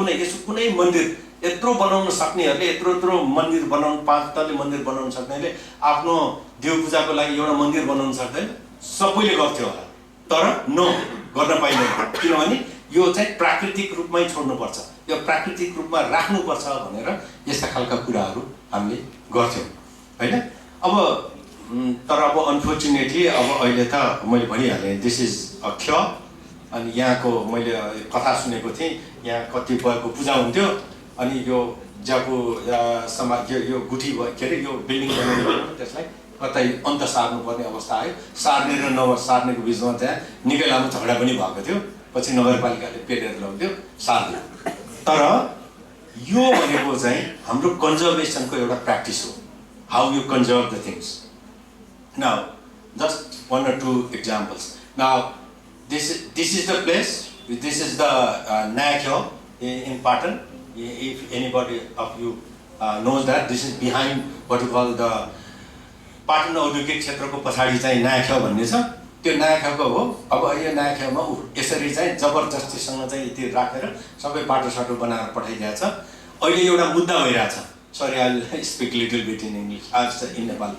कुनै मन्दिर यत्रो बनाउन सक्नेहरूले यत्रो मन्दिर बनाउन, 5 तले मन्दिर बनाउन सक्नेले आफ्नो देव पूजाको लागि एउटा मन्दिर बनाउन सक्दैन। सबैले गर्थ्यो होला, तर नो, गर्न पाइदैन। किनभने यो चाहिँ प्राकृतिक रूपमै छोड्नुपर्छ, यो प्राकृतिक रूपमा राख्नुपर्छ भनेर यस्ता खालका कुराहरू हामीले गर्थ्यौँ, हैन? अब तर अब अनफर्चुनेटली अब अहिले त मैले भनिहालेँ, दिस इज अ ख्य। अनि यहाँको मैले कथा सुनेको थिएँ, यहाँ कतिपयको पूजा हुन्थ्यो, अनि यो जाको समाज यो गुठी के अरे यो बिल्डिङ बनाउने त्यसलाई कतै अन्त सार्नुपर्ने अवस्था आयो। सार्ने र नसार्नेको बिचमा त्यहाँ निकै लामो झगडा पनि भएको थियो। पछि नगरपालिकाले पेटेर ल्याउँथ्यो सार्ने। तर यो भनेको चाहिँ हाम्रो कन्जर्भेसनको एउटा प्र्याक्टिस हो, how you conserve the things. Now, just 1 or 2 examples. Now, this is the place. This is the Nayakyo in Patan. If anybody of you knows that, this is behind what you call the Patan औद्योगिक क्षेत्रको पछाडि चाहिँ नायख्या भन्ने छ। त्यो नायख्याको हो। अब यो नायख्यामा यसरी चाहिँ जबरजस्तीसँग चाहिँ यति राखेर सबै बाटो-साटो बनाएर पठाइदिएको छ। अहिले एउटा मुद्दा भइरहेछ। Sorry, I'll speak little bit in English, in Nepali.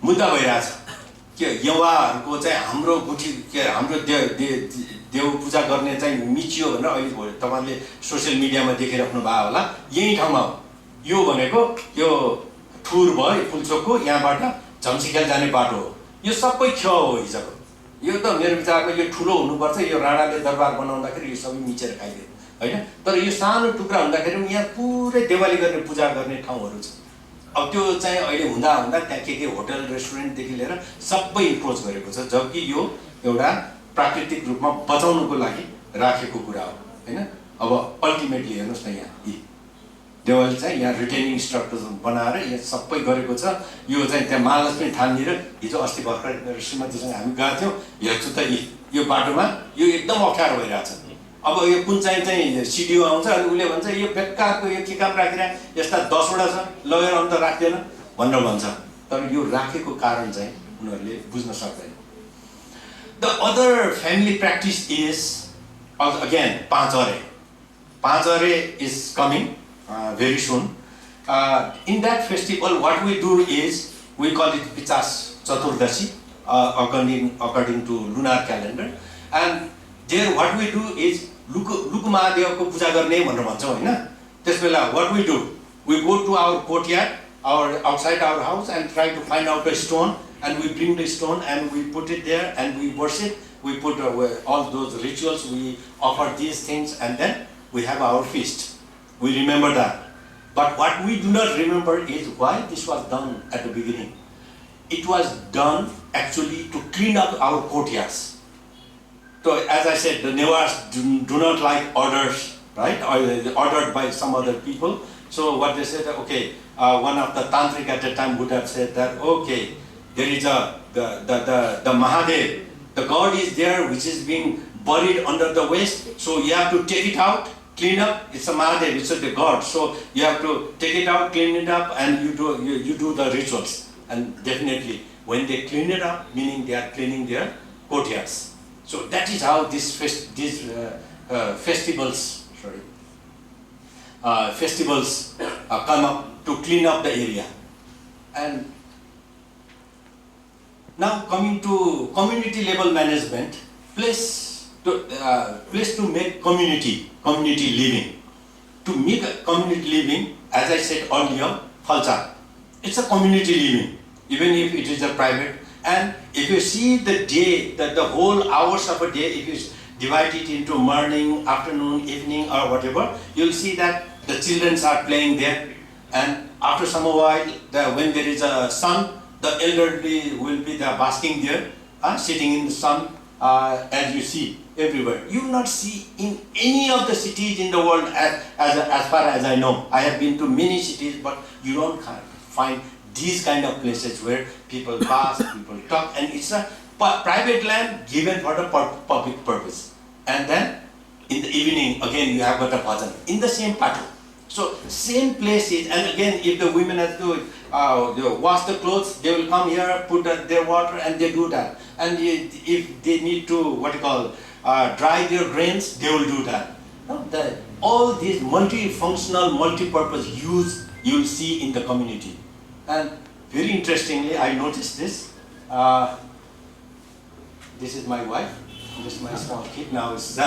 मुद्दा भइरहेछ के युवाहरूको चाहिँ हाम्रो गुठी के हाम्रो देव पूजा गर्ने चाहिँ मिचियो भनेर अहिले तपाईहरुले सोशल मिडियामा देखिराख्नु भयो होला। यही ठाउँमा हो। यो भनेको यो ठुर भयो फुलचोकको, यहाँबाट झम्सीखेल जाने बाटो हो। यो सबै ख्य हो हिजोको। यो त मेरो विचारमा यो ठुलो हुनुपर्छ। यो राणाले दरबार बनाउँदाखेरि यो सबै मिचेर खाइदियो, हैन? तर यो सानो टुक्रा हुँदाखेरि यहाँ पुरै देवाली गर्ने पूजा गर्ने ठाउँहरू छ। अब त्यो चाहिँ अहिले हुँदा त्यहाँ के होटल रेस्टुरेन्टदेखि लिएर सबै इन्क्रोच गरेको छ, जबकि यो एउटा प्राकृतिक रूपमा बचाउनको लागि राखेको कुरा हो, हैन? अब अल्टिमेटली हेर्नुस् न, यहाँ देवाली चाहिँ यहाँ रिटेनिङ स्ट्रक्चर बनाएर यहाँ सबै गरेको छ। यो चाहिँ त्यहाँ महालक्ष्मी थाननिर हिजो अस्ति भर्खर मेरो श्रीमतीसँग हामी गएको थियौँ। हेर्छु त यो बाटोमा यो एकदम अप्ठ्यारो भइरहेछ। अब यो कुन चाहिँ सिडिओ आउँछ अनि उसले भन्छ यो बेकारको यो के काम राखिरा, यस्ता 10 वटा छ, लगेर अन्त राख्दैन भनेर भन्छ। तर यो राखेको कारण चाहिँ उनीहरूले बुझ्न सक्दैन। The other family practice is again Panchare. Panchare is coming very soon. In that festival, what we do is we call it Pichas Chaturdashi, according to lunar calendar. And there, what we do is Lukumadevko puja गर्ने भनेर भन्छौँ, हैन? त्यसबेला what we do, we go to our courtyard, outside our house, and try to find out a stone, and we bring the stone and we put it there and we worship. We put all those rituals, we offer these things, and then we have our feast. We remember that. But what we do not remember is why this was done at the beginning. It was done actually to clean up our courtyards. So as I said, the Newars do not like orders, right? Or ordered by some other people. So what they said, okay, one of the tantric at the time would have said that, okay, there is the Mahadev, the god is there which is being buried under the waste. So you have to take it out, clean up. It's a Mahadev, it's the god. So you have to take it out, clean it up, and you do the rituals. And definitely, when they clean it up, meaning they are cleaning their courtyards. So that is how these festivals come up to clean up the area. And now coming to community level management, place to make community living. To make a community living, as I said earlier, falcha. It's a community living, even if it is a private. And if you see the day, the whole hours of a day, if you divide it into morning, afternoon, evening, or whatever, you'll see that the children are playing there. And after some while, when there is a sun, the elderly will be there basking there, sitting in the sun, as you see everywhere. You will not see in any of the cities in the world, as far as I know. I have been to many cities, but you don't find these kind of places where people bask, people talk, and it's a private land given for the public purpose. And then in the evening, again, you have got a bhajan in the same pattern. So same places, and again, if the women have to wash the clothes, they will come here, put their water, and they do that. And if they need to, dry their grains, they will do that. All these multifunctional, multi-purpose use you will see in the community. And very interestingly, I noticed this. This is my wife. This is my small kid. Now she's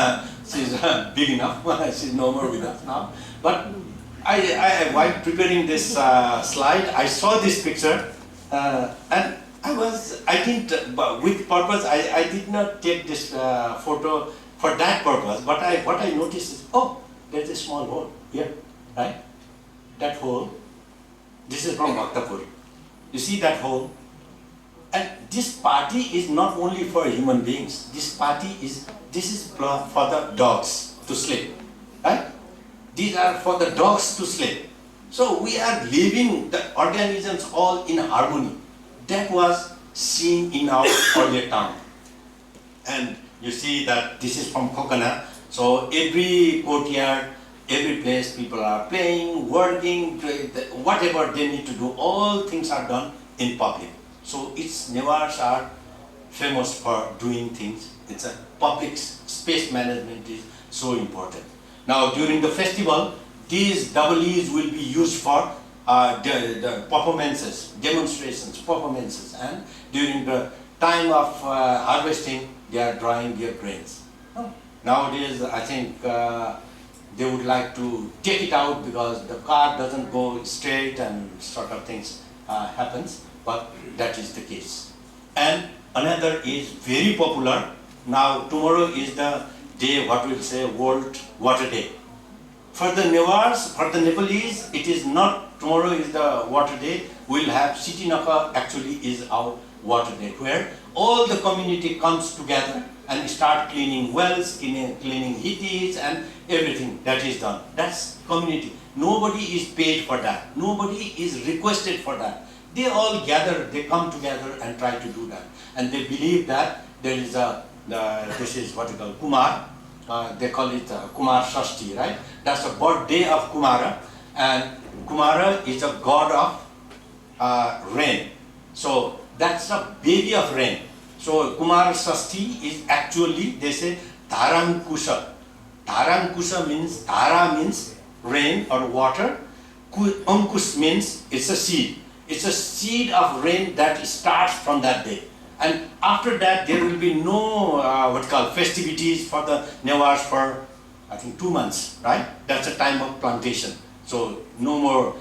big enough. She's no more with us now. But while preparing this slide, I saw this picture, and I didn't, with purpose, I did not take this photo for that purpose. But what I noticed is, oh, there's a small hole here, right? That hole. This is from Bhaktapur. You see that hole? And this party is not only for human beings. This is for the dogs to sleep, right? These are for the dogs to sleep. So we are leaving the organisms all in harmony. That was seen in our earlier town. And you see that this is from coconut. So every courtyard, every place, people are playing, working, whatever they need to do, all things are done in public. So Newars are famous for doing things. It's a public space management is so important. Now during the festival, these EEs will be used for the performances, demonstrations, performances, and during the time of harvesting, they are drying their grains. Nowadays, I think they would like to take it out because the car doesn't go straight and sort of things happens, but that is the case. And another is very popular. Now tomorrow is the day, what we'll say, World Water Day. For the Newars, for the Nepalese, it is not tomorrow is the water day. We'll have Siti Naka actually is our water day, where all the community comes together and start cleaning wells, cleaning hitties, and everything that is done. That's community. Nobody is paid for that. Nobody is requested for that. They all gather, they come together and try to do that. And they believe that there is this is what you call Kumar. They call it Kumar Shashti, right? That's the birthday of Kumara. And Kumara is a god of rain. So that's a baby of rain. So Kumar Shashti is actually, they say, Dharankusha. Dharankusha means, Dhara means rain or water. Ankush means it's a seed. It's a seed of rain that starts from that day. And after that, there will be no festivities for the Newars for, I think, 2 months, right? That's a time of plantation. So no more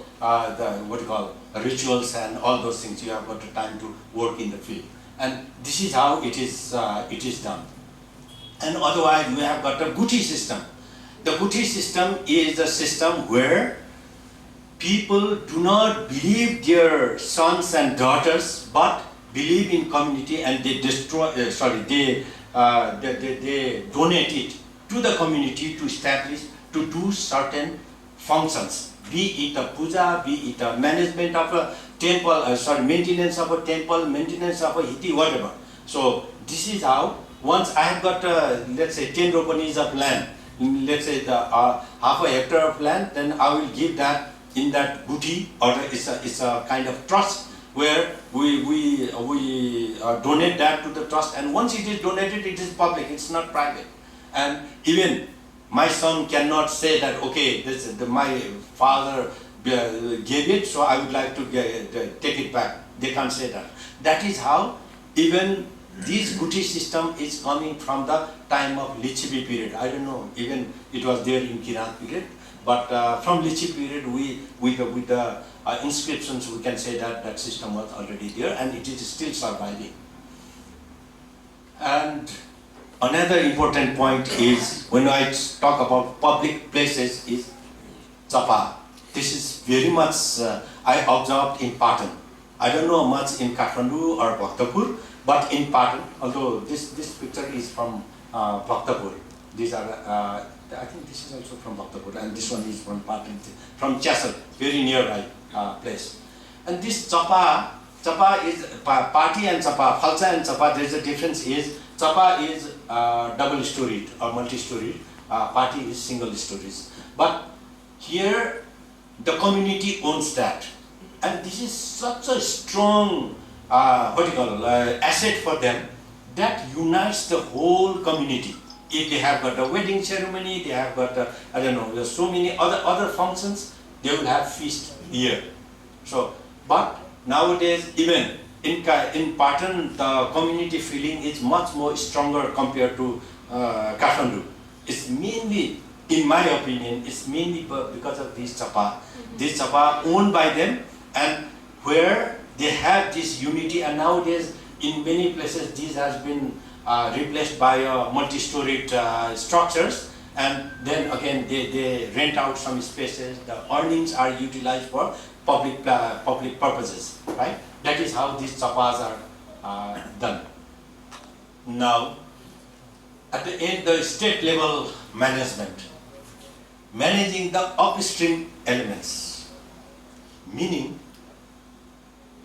rituals and all those things. You have got the time to work in the field. And this is how it is done. And otherwise, we have got the Guti system. The Guti system is a system where people do not believe their sons and daughters, but believe in community, and they destroy. They donate it to the community to establish, to do certain functions. Be it a puja, be it a management of a temple, maintenance of a temple, maintenance of a hiti, whatever. So this is how. Once I have got, let's say, 10 ropanis of land, let's say the half a hectare of land, then I will give that in that booty, or it's a kind of trust where we donate that to the trust. And once it is donated, it is public, it's not private. And even my son cannot say that, okay, my father gave it, so I would like to take it back. They can't say that. That is how even this booty system is coming from the time of Lichibi period. I don't know, even it was there in Kiran period, but from Lichi period, with the inscriptions, we can say that that system was already there, and it is still surviving. And another important point is, when I talk about public places, is Chapa. This is very much I observed in Patan. I don't know much in Kathmandu or Bhaktapur, but in Patan, although this picture is from Bhaktapur. These are, I think this is also from Bhaktapur, and this one is from Patan, from Chasal, very nearby place. And this Chapa is Party and Chapa, Phalsa and Chapa. There is a difference. Is Chapa is double-storied or multi-storied. Party is single-stories. But here, the community owns that, and this is such a strong asset for them that unites the whole community. If they have got a wedding ceremony, they have got I don't know, there's so many other functions, they will have feast here. So, but nowadays, even in Patan, the community feeling is much more stronger compared to Kathmandu. It's mainly, in my opinion, it's mainly because of this Chapa. This Chapa owned by them, and where they have this unity. And nowadays, in many places, this has been replaced by multi-storied structures, and then again they rent out some spaces. The earnings are utilized for public purposes, right? That is how these chapas are done. Now, at the end, the state level management, managing the upstream elements, meaning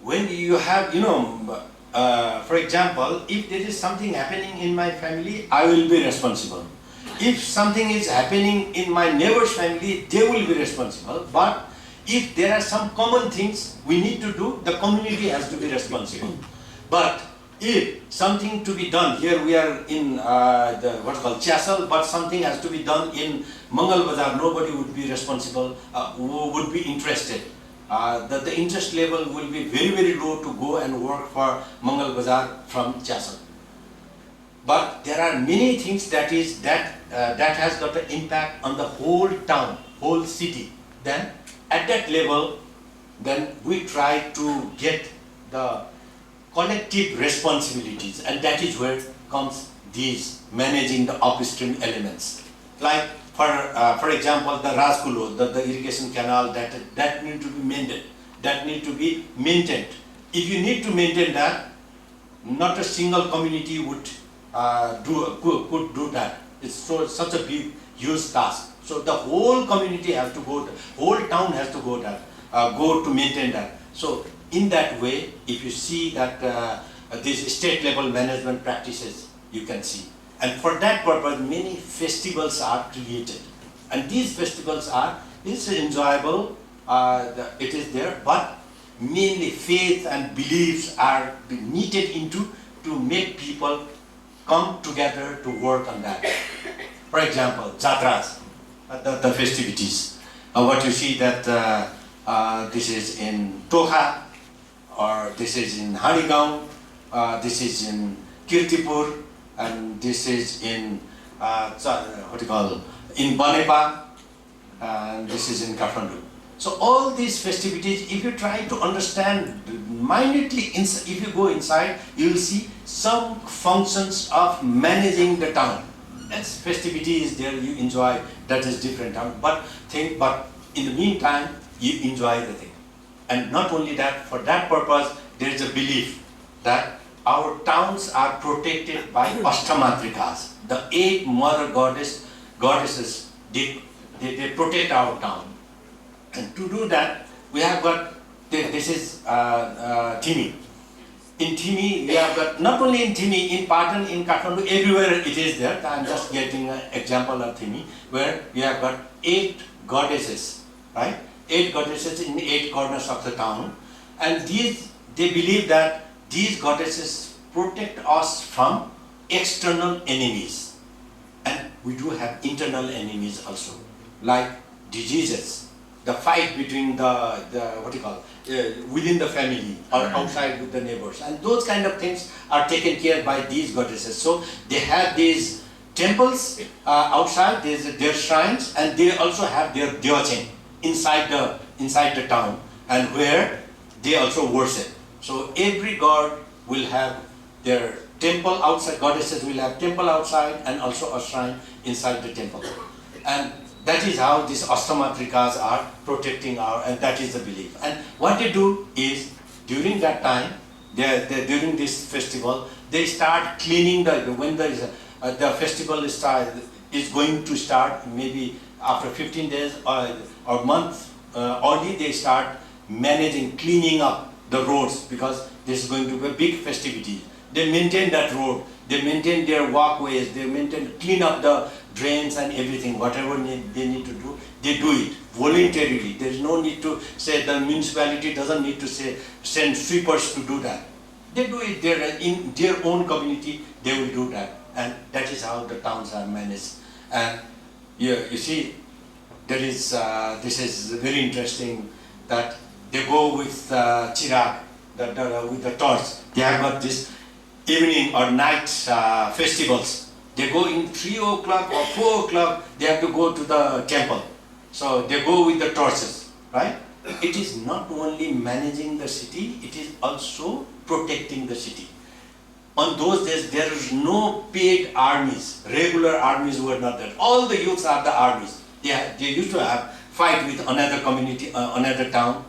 when you have, for example, if there is something happening in my family, I will be responsible. If something is happening in my neighbor's family, they will be responsible. But if there are some common things we need to do, the community has to be responsible. But if something to be done, here we are in what's called Chasal, but something has to be done in Mangal Bazar, nobody would be responsible, would be interested. The interest level will be very, very low to go and work for Mangal Bazar from Chasal. But there are many things that has got an impact on the whole town, whole city. Then at that level, then we try to get the collective responsibilities, and that is where comes these managing the upstream elements. Like for example, the Rajkulo, the irrigation canal that need to be mended, that need to be maintained. If you need to maintain that, not a single community would could do that. It's such a big, huge task. So the whole community has to go, the whole town has to go to maintain that. So in that way, if you see that these state level management practices, you can see. And for that purpose, many festivals are created. And these festivals it's enjoyable, it is there, but mainly faith and beliefs are knitted into to make people come together to work on that. For example, Jatras, the festivities. What you see that this is in Toha, or this is in Harigaon, this is in Kirtipur, and this is in in Banepa, and this is in Kathmandu. So all these festivities, if you try to understand minutely, if you go inside, you will see some functions of managing the town. As festivity is there, you enjoy, that is different. But in the meantime, you enjoy the thing. And not only that, for that purpose, there is a belief that our towns are protected by Ashtamatrikas, the 8 mother goddesses, they protect our town. And to do that, we have got, this is Thimi. In Thimi, we have got, not only in Thimi, in Patan, in Kathmandu, everywhere it is there. I'm just getting an example of Thimi, where we have got 8 goddesses, right? 8 goddesses in 8 corners of the town. And these, they believe that these goddesses protect us from external enemies. And we do have internal enemies also, like diseases, the fight between within the family or outside with the neighbors. And those kind of things are taken care by these goddesses. So they have these temples outside, their shrines, and they also have their dyochen inside the town, and where they also worship. So every god will have their temple outside, goddesses will have temple outside and also a shrine inside the temple. And that is how these Ashtamatrikas are protecting and that is the belief. And what they do is, during that time, during this festival, they start cleaning when there is the festival is going to start, maybe after 15 days or month early, they start managing, cleaning up the roads, because this is going to be a big festivity. They maintain that road, they maintain their walkways, they clean up the drains and everything, whatever they need to do, they do it voluntarily. There is no need to say, the municipality doesn't need to send sweepers to do that. They do it in their own community, they will do that. And that is how the towns are managed. And you see, this is very interesting, that they go with chirag, with the torch. They have got this evening or night festivals. They go in 3 o'clock or 4 o'clock, they have to go to the temple. So they go with the torches, right? It is not only managing the city, it is also protecting the city. On those days, there is no paid armies, regular armies were not there. All the youths are the armies. They used to have fight with another community, another town.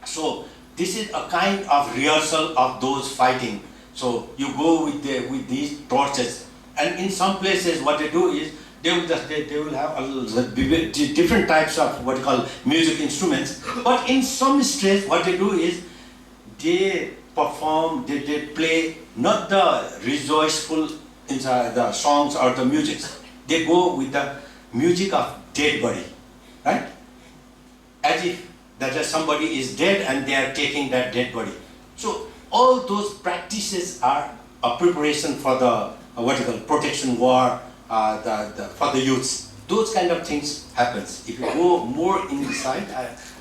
So this is a kind of rehearsal of those fighting. So you go with these torches, and in some places what they do is they will have different types of what you call music instruments. But in some states what they do is they perform, they play not the rejoiceful the songs or the music. They go with the music of dead body, right? As if that somebody is dead and they are taking that dead body. So all those practices are a preparation for the protection war for the youths. Those kind of things happens. If you go more inside,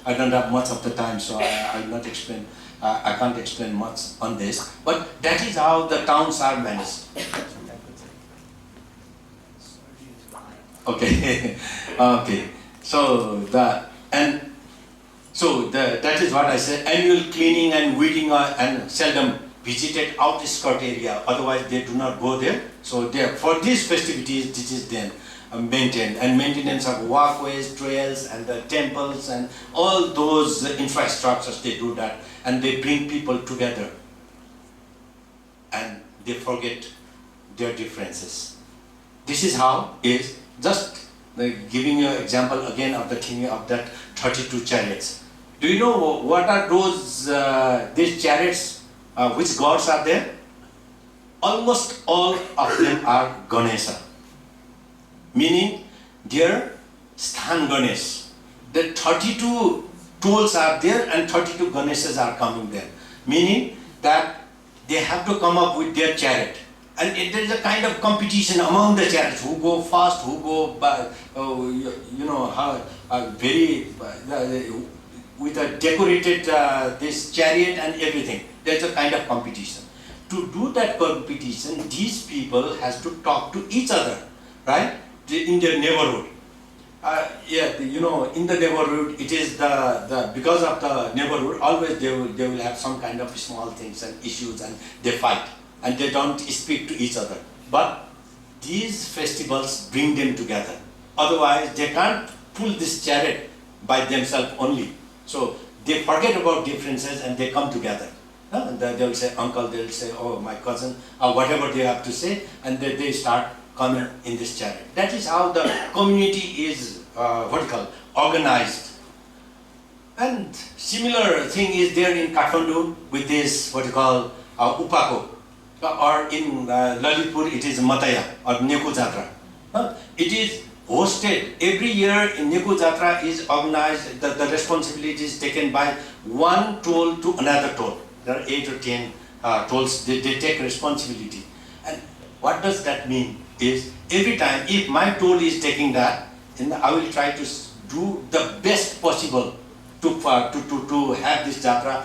I don't have much of the time, so I will not explain. I can't explain much on this. But that is how the towns are managed. Okay, okay. So that is what I said. Annual cleaning and weeding and seldom visited outskirt area. Otherwise, they do not go there. So for these festivities, this is then maintained, and maintenance of walkways, trails, and the temples, and all those infrastructures. They do that, and they bring people together, and they forget their differences. This is how is just giving you an example again of the thing of that 32 chariots. Do you know what are those these chariots? Which gods are there? Almost all of them are Ganesha. Meaning their Sthan Ganesh. The 32 tools are there and 32 Ganeshas are coming there. Meaning that they have to come up with their chariot. And there is a kind of competition among the chariots, who go fast, who go with a decorated this chariot and everything. There's a kind of competition. To do that competition, these people has to talk to each other, right? In their neighborhood. In the neighborhood, it is because of the neighborhood, always they will have some kind of small things and issues, and they fight, and they don't speak to each other. But these festivals bring them together. Otherwise, they can't pull this chariot by themselves only. So they forget about differences and they come together. They will say uncle, they will say, oh, my cousin, or whatever they have to say, and they start coming in this chariot. That is how the community is organized. And similar thing is there in Kathmandu with this Upako, or in Lalitpur it is Mataya or Neku Jatra. It is hosted every year. In Neku Jatra is organized, the responsibility is taken by one toll to another toll. There are 8 or 10 tolls, they take responsibility. And what does that mean is, every time if my toll is taking that, then I will try to do the best possible to have this Jatra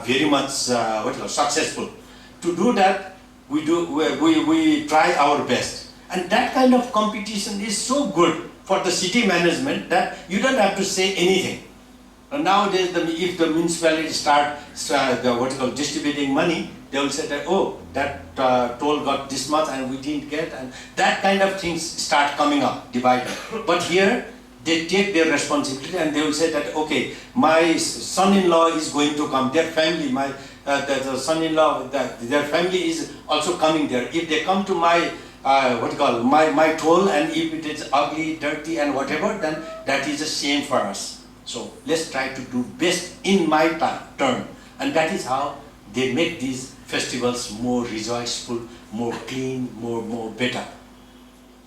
very much successful. To do that, we try our best. And that kind of competition is so good for the city management that you don't have to say anything. Nowadays, if the municipality start distributing money, they will say that, oh, that toll got this much and we didn't get, and that kind of things start coming up, divided. But here, they take their responsibility and they will say that, okay, my son-in-law is going to come, their family, the son-in-law, their family is also coming there. If they come to my my toll, and if it is ugly, dirty and whatever, then that is a shame for us. So let's try to do best in my turn. And that is how they make these festivals more rejoiceful, more clean, more better.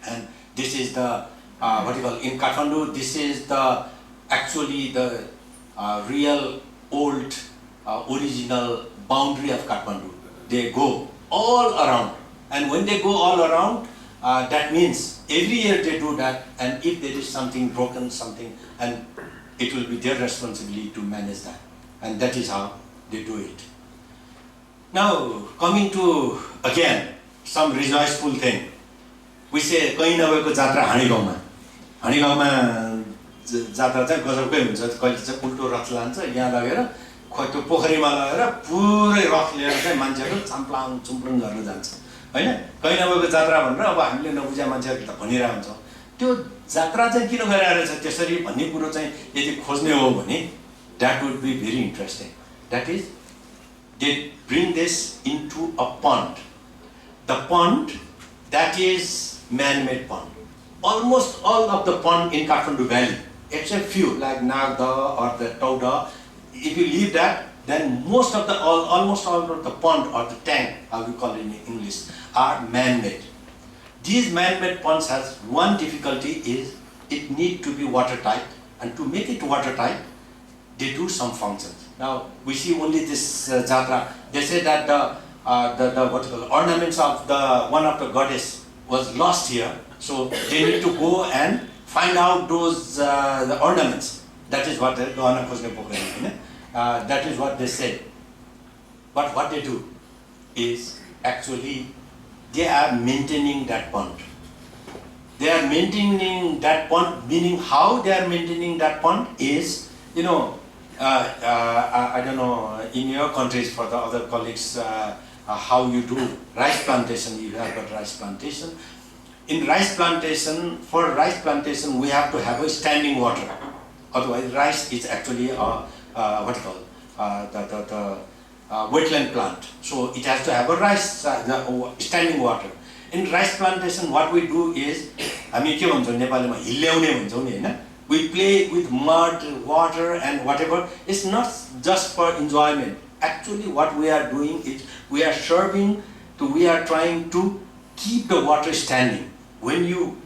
And this is the, in Kathmandu, this is the actually the real old original boundary of Kathmandu. They go all around. And when they go all around, that means every year they do that, and if there is something broken, and it will be their responsibility to manage that. And that is how they do it. Now, coming to, again, some rejoiceful thing. We say, kahi nabheko jatra हाँडी गाउँमा. हाँडी गाउँमा जात्रा चाहिँ गजबकै हुन्छ. कहिले चाहिँ उल्टो रथ लान्छ, यहाँ लगेर त्यो पोखरीमा लगेर पुरै रथ लिएर चाहिँ मान्छेहरू चम्प्लाङ चुम्प्लुङ गर्न जान्छ. हैन? कही नभएको जात्रा भनेर अब हामीले नबुझ्या मान्छेहरूले त भनिरहेको हुन्छ. त्यो जात्रा चाहिँ किन गरिरहेको छ त्यसरी भन्ने कुरो चाहिँ यदि खोज्ने हो भने, that would be very interesting. That is, they bring this into a pond. The pond, that is man-made pond. Almost all of the pond in Kathmandu Valley, except few like Nagda or the Tauda, if you leave that, then almost all of the pond or the tank, how we call it in English, are man-made. These man-made ponds has one difficulty, is it need to be watertight, and to make it watertight, they do some functions. Now we see only this jatra. They say that the ornaments of one of the goddess was lost here, so they need to go and find out those the ornaments. That is what that is what they say. But what they do is actually they are maintaining that pond. They are maintaining that pond, meaning how they are maintaining that pond is, I don't know in your countries, for the other colleagues, how you do rice plantation. You have got rice plantation. In rice plantation, for rice plantation, we have to have a standing water. Otherwise, rice is actually the wetland plant. So it has to have a rice standing water. In rice plantation, what we do is, we play with mud, water, and whatever. It's not just for enjoyment. Actually, what we are doing is we are trying to keep the water standing. When you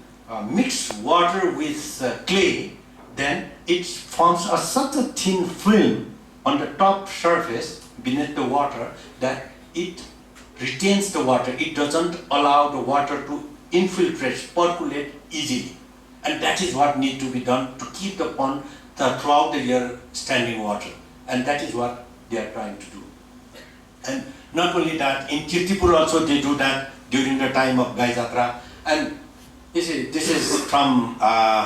mix water with clay, then it forms such a thin film on the top surface beneath the water that it retains the water. It doesn't allow the water to infiltrate, percolate easily. And that is what needs to be done to keep the pond throughout the year standing water. And that is what they are trying to do. And not only that, in Kirtipur also they do that during the time of Gai Jatra. And this is from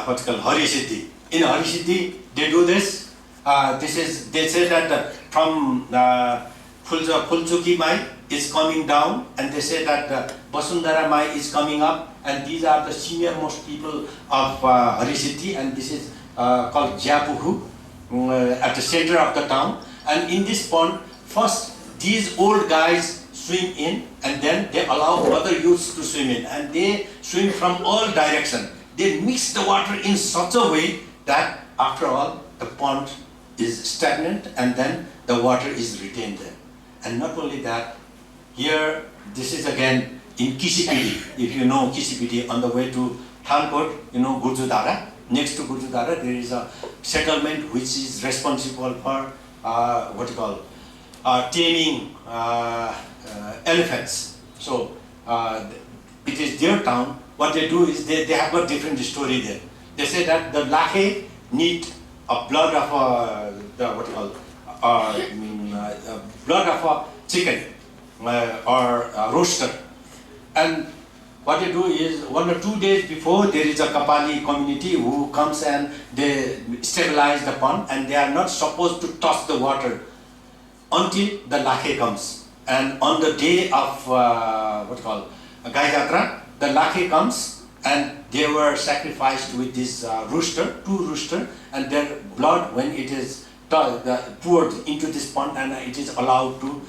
what's called Hari Siddhi. In Hari Siddhi, they do this. They say that from Phulchuki Mai is coming down, and they say that Vasundhara Mai is coming up, and these are the senior most people of Hari Siddhi, and this is called Japuhu. at the center of the town. And in this pond, first these old guys swim in, and then they allow other youths to swim in, and they swim from all directions. They mix the water in such a way that after all the pond is stagnant, and then the water is retained there. And not only that, here this is again in Kisipidi. If you know Kisipidi, on the way to Thalkot, you know Gurjudara. Next to Gurjudara, there is a settlement which is responsible for taming elephants. So it is their town. What they do is they have a different story there. They say that the Lakhe need a blood of blood of a chicken or a rooster. And what they do is 1 or 2 days before, there is a Kapali community who comes and they stabilize the pond, and they are not supposed to touch the water until the Lakhe comes. And on the day of Gai Jatra, the Lakhe comes, and they were sacrificed with this two rooster, and their blood, when it is poured into this pond, and it is allowed to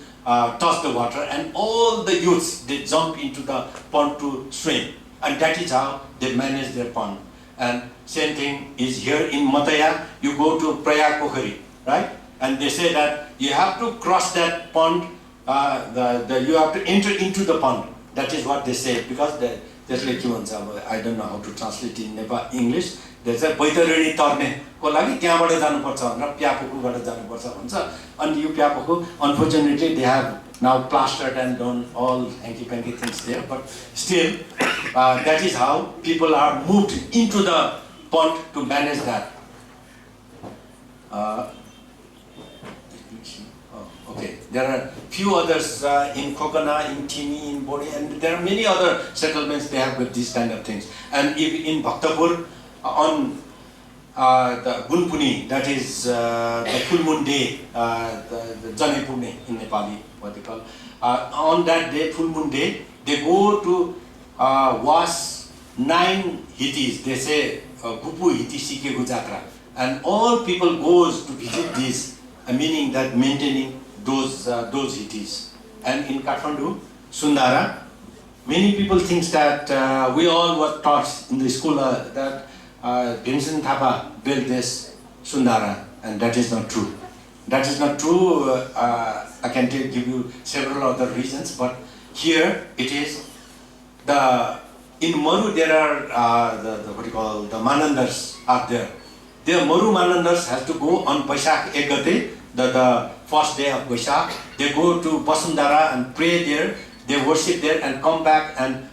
touch the water, and all the youths, they jump into the pond to swim, and that is how they manage their pond. And same thing is here in Mataya. You go to Prayag Pokhari, right? And they say that you have to cross that pond, you have to enter into the pond. That is what they say, because there's like I don't know how to translate in English. There's a Baitarini Torne, Kolagi Kyabada Janaporsa, not Piapuku Janaporsa, and you Piapuku, unfortunately, they have now plastered and done all hanky-panky things there, but still, that is how people are moved into the pond to manage that. Okay, there are few others in Kokana, in Timi, in Bori, and there are many other settlements they have with these kind of things. And if in Bhaktapur, on the Gunpuni, that is the full moon day, the Janepune in Nepali, what they call. On that day, full moon day, they go to wash 9 hitis. They say Gupu hiti sike gujatra, and all people goes to visit this, meaning that maintaining those hitis. And in Kathmandu, Sundara, many people think that we all were taught in the school that Bhimsen Thapa built this Sundara, and that is not true. That is not true. I can give you several other reasons, but here it is. In Maru there are the Manandars are there. The Maru Manandars has to go on Baishakh Egate, the first day of Baishakh. They go to Basundara and pray there. They worship there and come back, and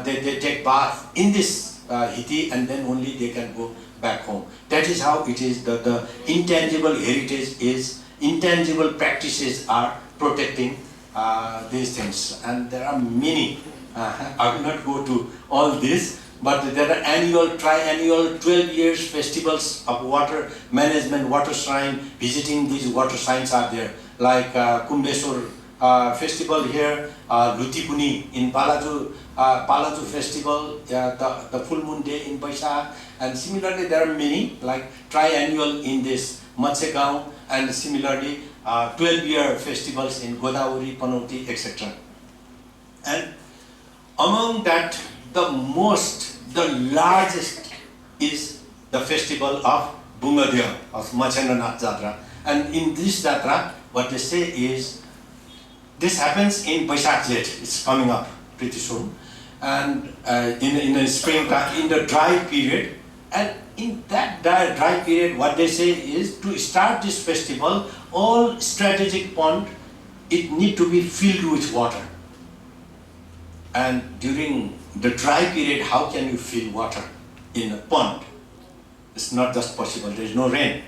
they take bath in this hiti, and then only they can go back home. That is how it is. The intangible heritage is, intangible practices are protecting these things. And there are many. I will not go to all this, but there are annual, triennial, 12 years festivals of water management, water shrine, visiting these water shrines are there. Like Kumbeswar festival here, Lutipuni in Palaju festival, the full moon day in Baishakh, and similarly there are many like triennial in this Matsegaon, and similarly 12-year festivals in Godavari, Panoti, etc. And among that, the largest is the festival of Bungadeo, of Machendranath Jatra. And in this Jatra, what they say is, this happens in Baishakh Jet. It's coming up pretty soon, and in the spring, in the dry period. And in that dry period, what they say is, to start this festival, all strategic pond, it need to be filled with water. And during the dry period, how can you fill water in a pond? It's not just possible. There is no rain.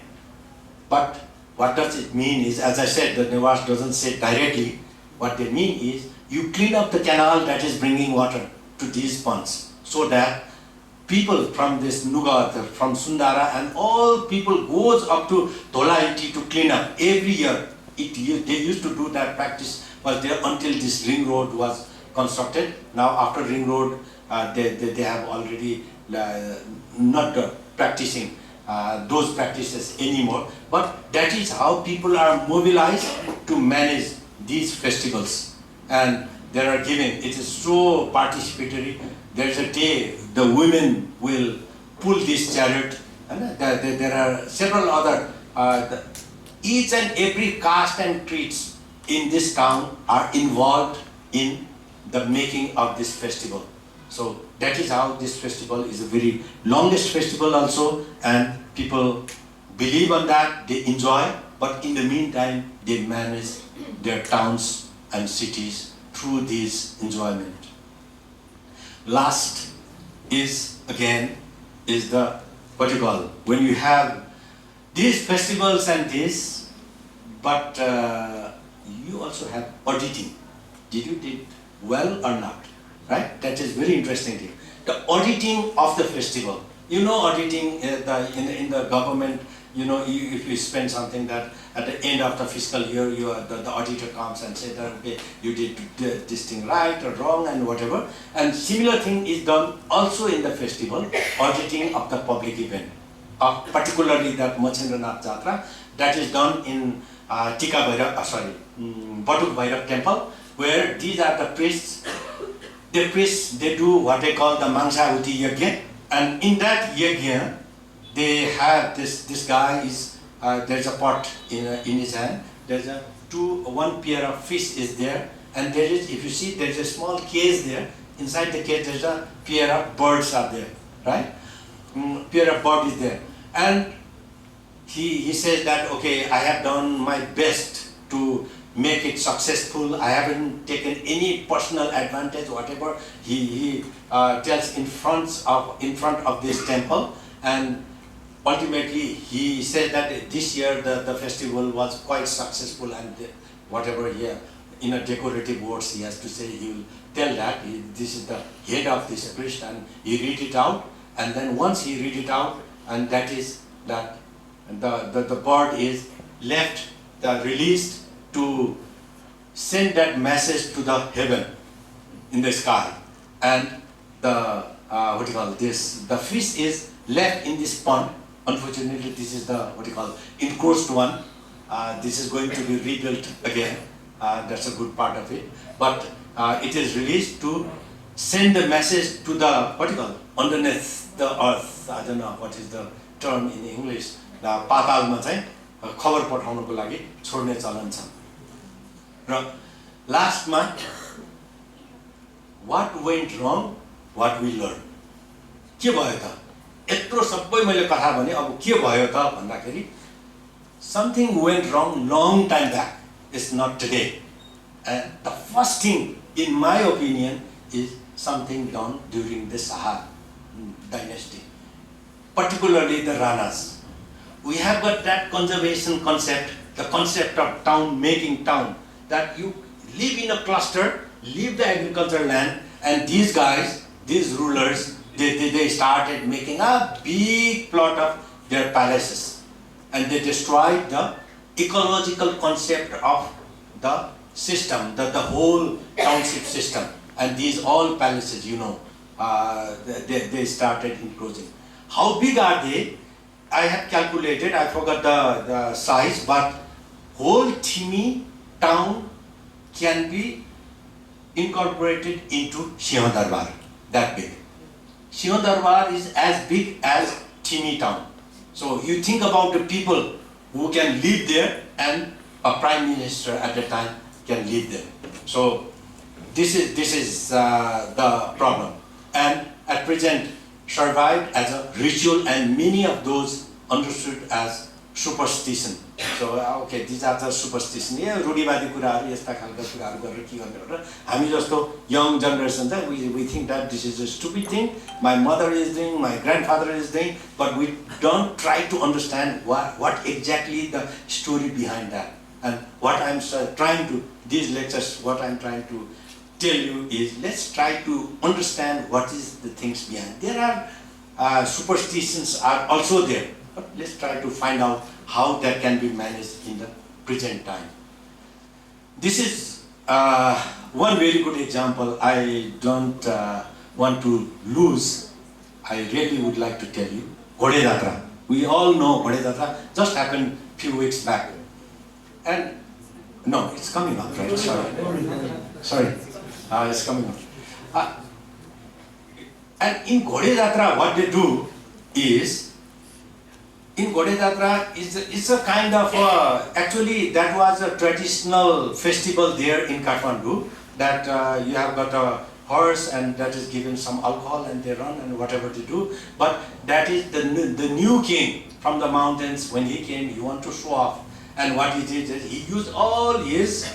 But what does it mean is, as I said, the Newar doesn't say directly. What they mean is, you clean up the canal that is bringing water to these ponds, so that people from this Nuga, from Sundara, and all people goes up to Dholaiti to clean up every year. They used to do that practice was there until this ring road was constructed. Now after ring road, they have already not practicing those practices anymore. But that is how people are mobilized to manage these festivals. And they are given, it is so participatory. There is a day the women will pull this chariot, and there are several other, each and every caste and creeds in this town are involved in the making of this festival. So that is how this festival is a very longest festival also, and people believe on that, they enjoy, but in the meantime they manage their towns and cities through this enjoyment. Last is again is the what you call, when you have these festivals and this, but you also have auditing. Did you did well or not? Right? That is very interesting thing. The auditing of the festival. You know, auditing in the government. You know, if you spend something that at the end of the fiscal year, the auditor comes and says that okay, you did this thing right or wrong and whatever. And similar thing is done also in the festival, auditing of the public event, particularly that Machendranath Jatra, that is done in Tika Bhairav, Batuk Bhairav temple, where these are the priests. The priests, they do what they call the Mangsahuti Yajna, and in that Yajna, they have this guy is there's a pot in his hand. There's one pair of fish is there, and there is, if you see, there's a small cage there. Inside the cage, there's a pair of birds are there, right? Pair of bird is there, and he says that okay, I have done my best to make it successful. I haven't taken any personal advantage, whatever. He tells in front of this temple, and ultimately he said that this year the festival was quite successful, and whatever here in a decorative words he has to say, he will tell that this is the head of this priest, and he read it out, and then once he read it out, and that is that the bird is left, released to send that message to the heaven in the sky, and the what you call this, the fish is left in this pond. Unfortunately, this is the what you call enclosed one. This is going to be rebuilt again. That's a good part of it, but it is released to send the message to the what you call underneath the earth. I don't know what is the term in English. The पातालमा चाहिँ खबर पठाउनको लागि छोड्ने चलन छ। र लास्टमा what went wrong, what we learned. के भयो त? यत्रो सबै मैले कथा भने अब के भयो त भन्दाखेरि something went wrong long time back. It's not today. And the first thing, in my opinion, is something done during the Sahar dynasty, particularly the Ranas. We have got that conservation concept, the concept of town, making town, that you live in a cluster, leave the agricultural land, and these guys, these rulers, they started making a big plot of their palaces, and they destroyed the ecological concept of the system, the whole township system, and these all palaces, you know, they started encroaching. How big are they? I have calculated, I forgot the size, but whole Thimi town can be incorporated into Siଂhdarbar, that big. Siଂhdarbar is as big as Thimi town. So you think about the people who can live there, and a prime minister at the time can live there. So this is the problem, and at present survived as a ritual, and many of those understood as superstition. So okay, these are the superstition. Yeah, रूढिवादी कुराहरु यस्ता खालका कुराहरु गरेर के गर्ने भनेर हामी जस्तो young generation चाहिँ we think that this is a stupid thing. My mother is doing, my grandfather is doing, but we don't try to understand what exactly the story behind that. And what I'm trying to, these lectures, what I'm trying to tell you is, let's try to understand what is the things behind. There are superstitions are also there, but let's try to find out how that can be managed in the present time. This is one very good example. I don't want to lose. I really would like to tell you, Ghode Jatra. We all know Ghode Jatra just happened few weeks back. And no, it's coming up, right? Sorry. It's coming up. And in Ghode Jatra, what they do is, in Ghode Jatra, it's a kind of, actually that was a traditional festival there in Kathmandu, that you have got a horse and that is given some alcohol and they run and whatever they do. But that is the new king from the mountains. When he came, he wanted to show off. And what he did is he used all his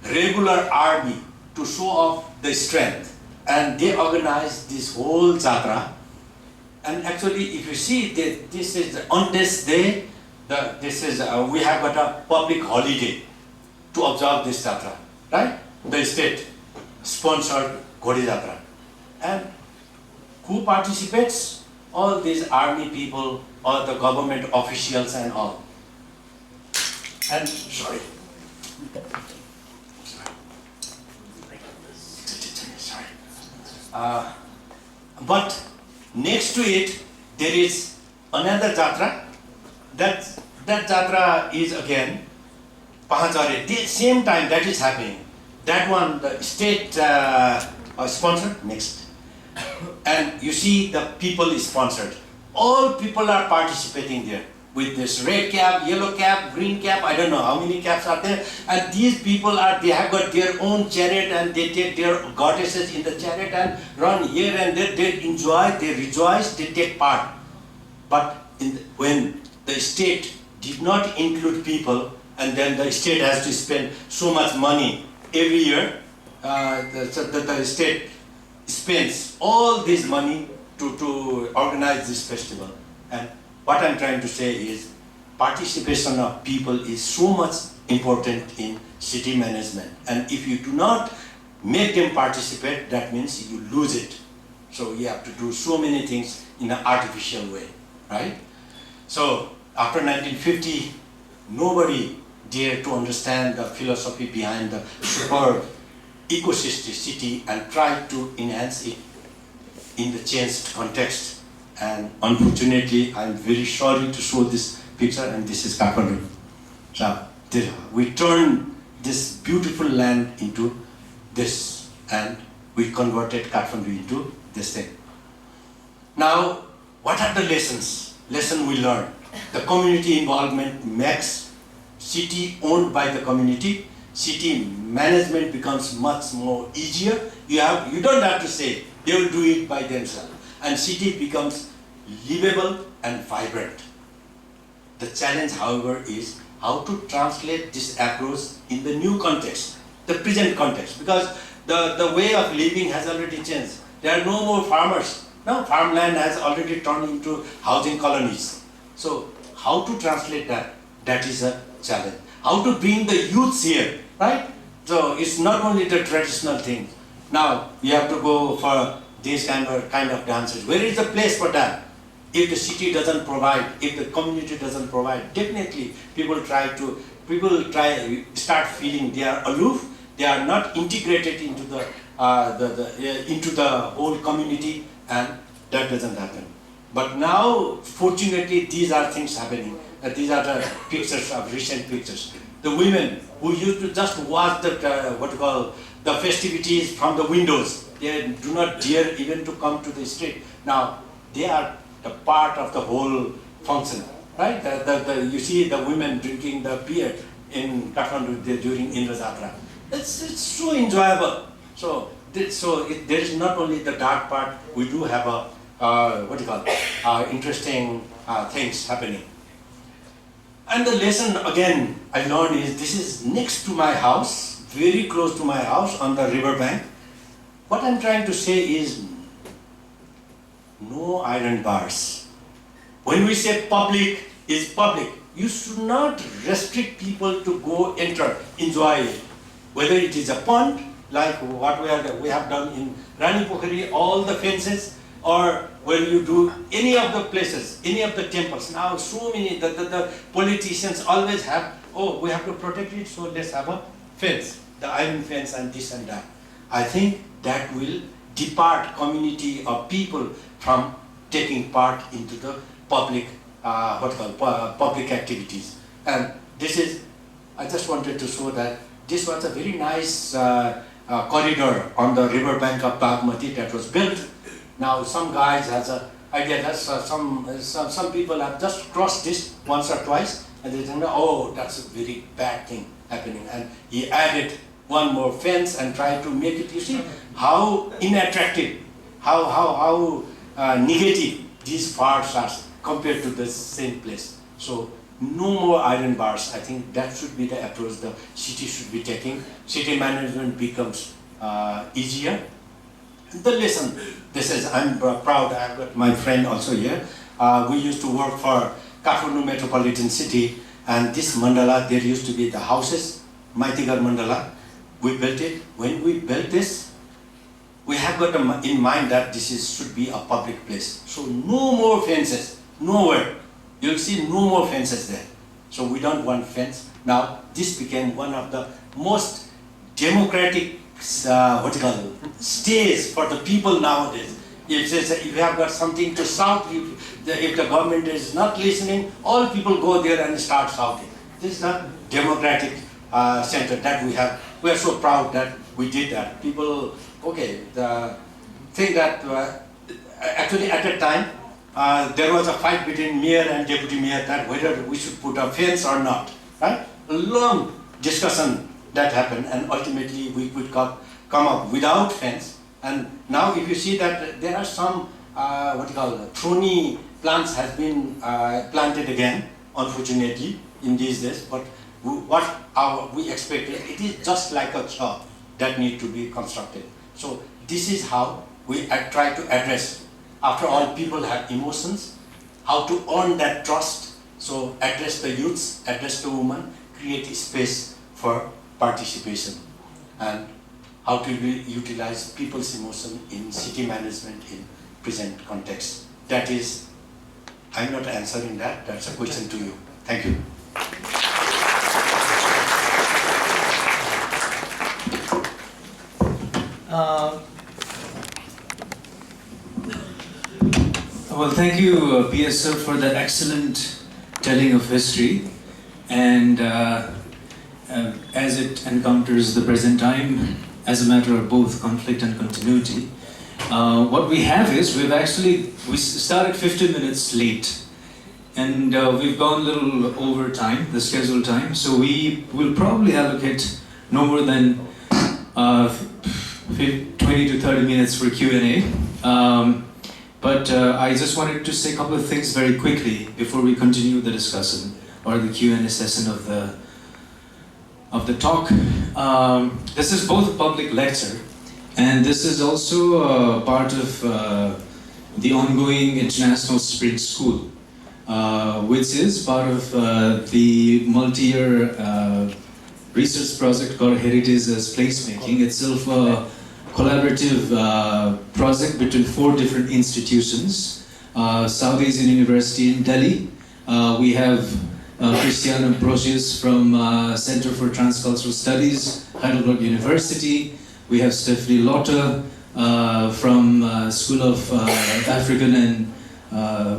regular army to show off the strength. And they organized this whole Jatra. And actually, if you see, this is on this day, we have got a public holiday to observe this Jatra, right? The state sponsored Ghode Jatra. And who participates? All these army people, all the government officials and all. And, sorry. But next to it, there is another Jatra. That Jatra is again Pahachare. The same time that is happening. That one, the state sponsored, next. And you see the people is sponsored. All people are participating there with this red cap, yellow cap, green cap, I don't know how many caps are there. And these people they have got their own chariot and they take their goddesses in the chariot and run here and there. They enjoy, they rejoice, they take part. But when the state did not include people and then the state has to spend so much money every year, the state spends all this money to organize this festival. And what I'm trying to say is participation of people is so much important in city management. And if you do not make them participate, that means you lose it. So you have to do so many things in an artificial way, right? So after 1950, nobody dared to understand the philosophy behind the superb ecosystem city and tried to enhance it in the changed context. And unfortunately, I'm very sorry to show this picture, and this is Kathmandu. So we turned this beautiful land into this, and we converted Kathmandu into this thing. Now, what are the lessons? Lesson we learned. The community involvement makes city owned by the community. City management becomes much more easier. You don't have to say, they will do it by themselves. And city becomes livable and vibrant. The challenge, however, is how to translate this approach in the new context, the present context, because the way of living has already changed. There are no more farmers. Now farmland has already turned into housing colonies. So how to translate that? That is a challenge. How to bring the youths here, right? So it's not only the traditional thing. Now you have to go for these kind of dances. Where is the place for that? If the city doesn't provide, if the community doesn't provide, definitely people start feeling they are aloof, they are not integrated into the whole community, and that doesn't happen. But now, fortunately, these are things happening. These are the pictures of recent pictures. The women who used to just watch the festivities from the windows, they do not dare even to come to the street. Now they are the part of the whole function, right? You see the women drinking the beer in Kathmandu during Indra Jatra. It's so enjoyable. So there is not only the dark part. We do have interesting things happening. And the lesson again I learned is this is next to my house, very close to my house on the river bank. What I'm trying to say is no iron bars. When we say public is public, you should not restrict people to go enter, enjoy it. Whether it is a pond, like what we have done in Rani Pokhari, all the fences, or when you do any of the places, any of the temples. Now so many, the politicians always have, oh, we have to protect it, so let's have a fence, the iron fence and this and that. I think that will depart community of people from taking part into the public public activities. And this is, I just wanted to show that this was a very nice corridor on the riverbank of Bagmati that was built. Now some guys has an idea that some people have just crossed this once or twice and they think, oh, that's a very bad thing happening. And he added one more fence and tried to make it, you see, how unattractive, how negative these parts are compared to the same place. So no more iron bars. I think that should be the approach the city should be taking. City management becomes easier. The lesson, this is, I'm proud, I've got my friend also here. We used to work for Kathmandu Metropolitan City, and this mandala, there used to be the houses, Maitigar mandala. We built it. When we built this, we have got in mind that this should be a public place. So no more fences, nowhere. You'll see no more fences there. So we don't want fence. Now this became one of the most democratic stays for the people nowadays. If you have got something to shout, if the government is not listening, all people go there and start shouting. This is a democratic center that we have. We are so proud that we did that. People, okay, the thing that actually at that time there was a fight between mayor and deputy mayor that whether we should put a fence or not, right? A long discussion that happened, and ultimately we could come up without fence. And now if you see that there are some thorny plants has been planted again, unfortunately in these days, but what we expected, it is just like a shop that need to be constructed. So this is how we try to address. After all, people have emotions, how to earn that trust. So address the youths, address the women, create a space for participation, and how to utilize people's emotion in city management in present context. That is, I'm not answering that, that's a question to you. Thank you. Well, thank you, PS sir, for that excellent telling of history, and as it encounters the present time as a matter of both conflict and continuity. What we have is we started 15 minutes late, and we've gone a little over time, the scheduled time, so we will probably allocate no more than 20 to 30 minutes for Q&A. But I just wanted to say a couple of things very quickly before we continue the discussion or the Q&A session of the talk. This is both a public lecture, and this is also part of the ongoing International Spring School, which is part of the multi-year research project called Heritage as Placemaking. Itself a collaborative project between 4 different institutions. South Asian University in Delhi. We have Cristiano Brosius from Center for Transcultural Studies, Heidelberg University. We have Stephanie Lotta from School of African and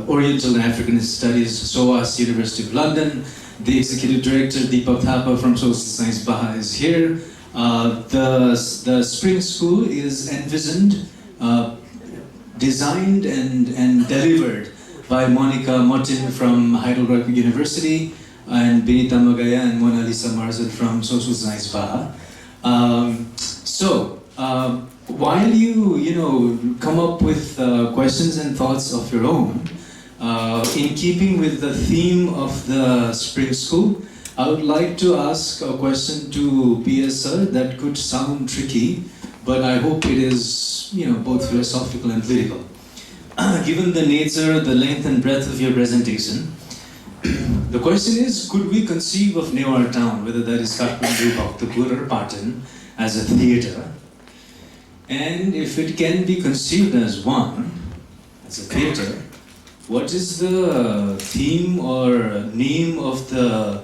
Oriental and African Studies, SOAS, University of London. The Executive Director, Deepak Thapa from Social Science Baha is here. The Spring School is envisioned, designed and delivered by Monica Martin from Heidelberg University and Benita Magaya and Mona Lisa Marzel from Social Science Baha. While you come up with questions and thoughts of your own, in keeping with the theme of the Spring School, I would like to ask a question to PS sir that could sound tricky, but I hope it is both philosophical and political. Given the nature, the length and breadth of your presentation, the question is, could we conceive of Newar town, whether that is Kathmandu, Bhaktapur or Patan, as a theatre? And if it can be conceived as one, as a theatre, what is the theme or name of the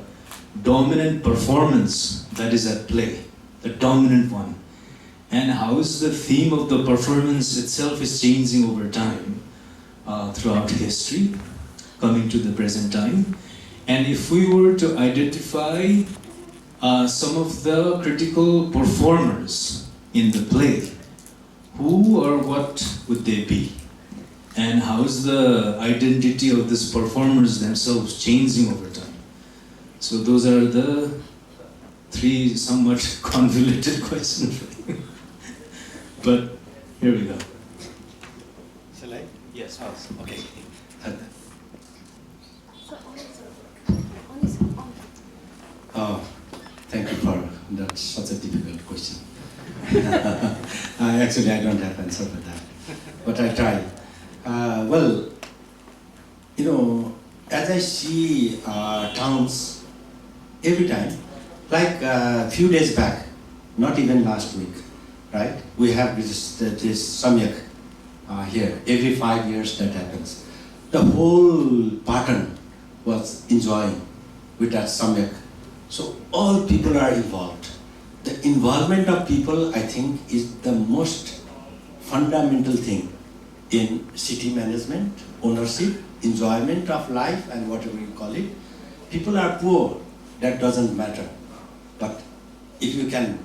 dominant performance that is at play, the dominant one? And how is the theme of the performance itself is changing over time throughout history? coming to the present time. And if we were to identify some of the critical performers in the play, who or what would they be? And how is the identity of these performers themselves changing over time? So those are the three somewhat convoluted questions. But here we go. Shall I? Yes, first. Okay. Oh, thank you for that. Such a difficult question. Actually, I don't have answer for that, but I try. Well, you know, as I see towns every time, like a few days back, not even last week, right? We have this samyak here. Every 5 years that happens. The whole pattern was enjoying with that samyak. So all people are involved. The involvement of people, I think, is the most fundamental thing in city management, ownership, enjoyment of life, and whatever you call it. People are poor, that doesn't matter. But if you can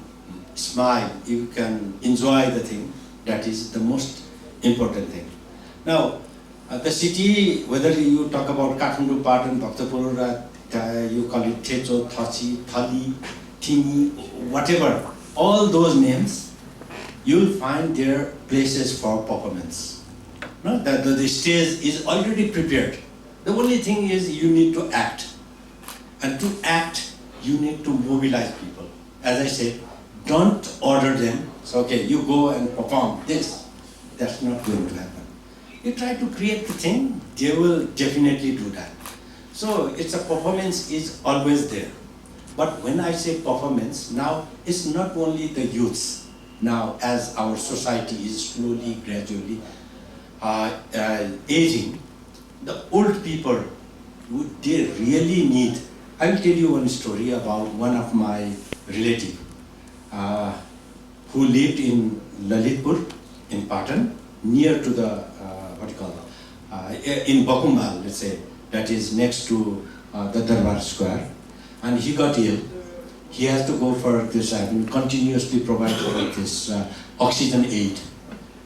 smile, you can enjoy the thing, that is the most important thing. Now, the city, whether you talk about Kathmandu, Patan, Bhaktapur, you call it Techo, Thachi, Thali, Timi, whatever, all those names, you'll find their places for performance. No? The stage is already prepared. The only thing is you need to act. And to act, you need to mobilize people. As I said, don't order them, so okay, you go and perform this. That's not going to happen. You try to create the thing, they will definitely do that. So it's a performance is always there. But when I say performance, now it's not only the youths. Now as our society is slowly, gradually aging, the old people, they really need. I will tell you one story about one of my relatives who lived in Lalitpur, in Patan, near to the, in Bakumbal, let's say, that is next to the Darbar Square. And he got ill. He has to go for this, I mean, continuously provide for this oxygen aid.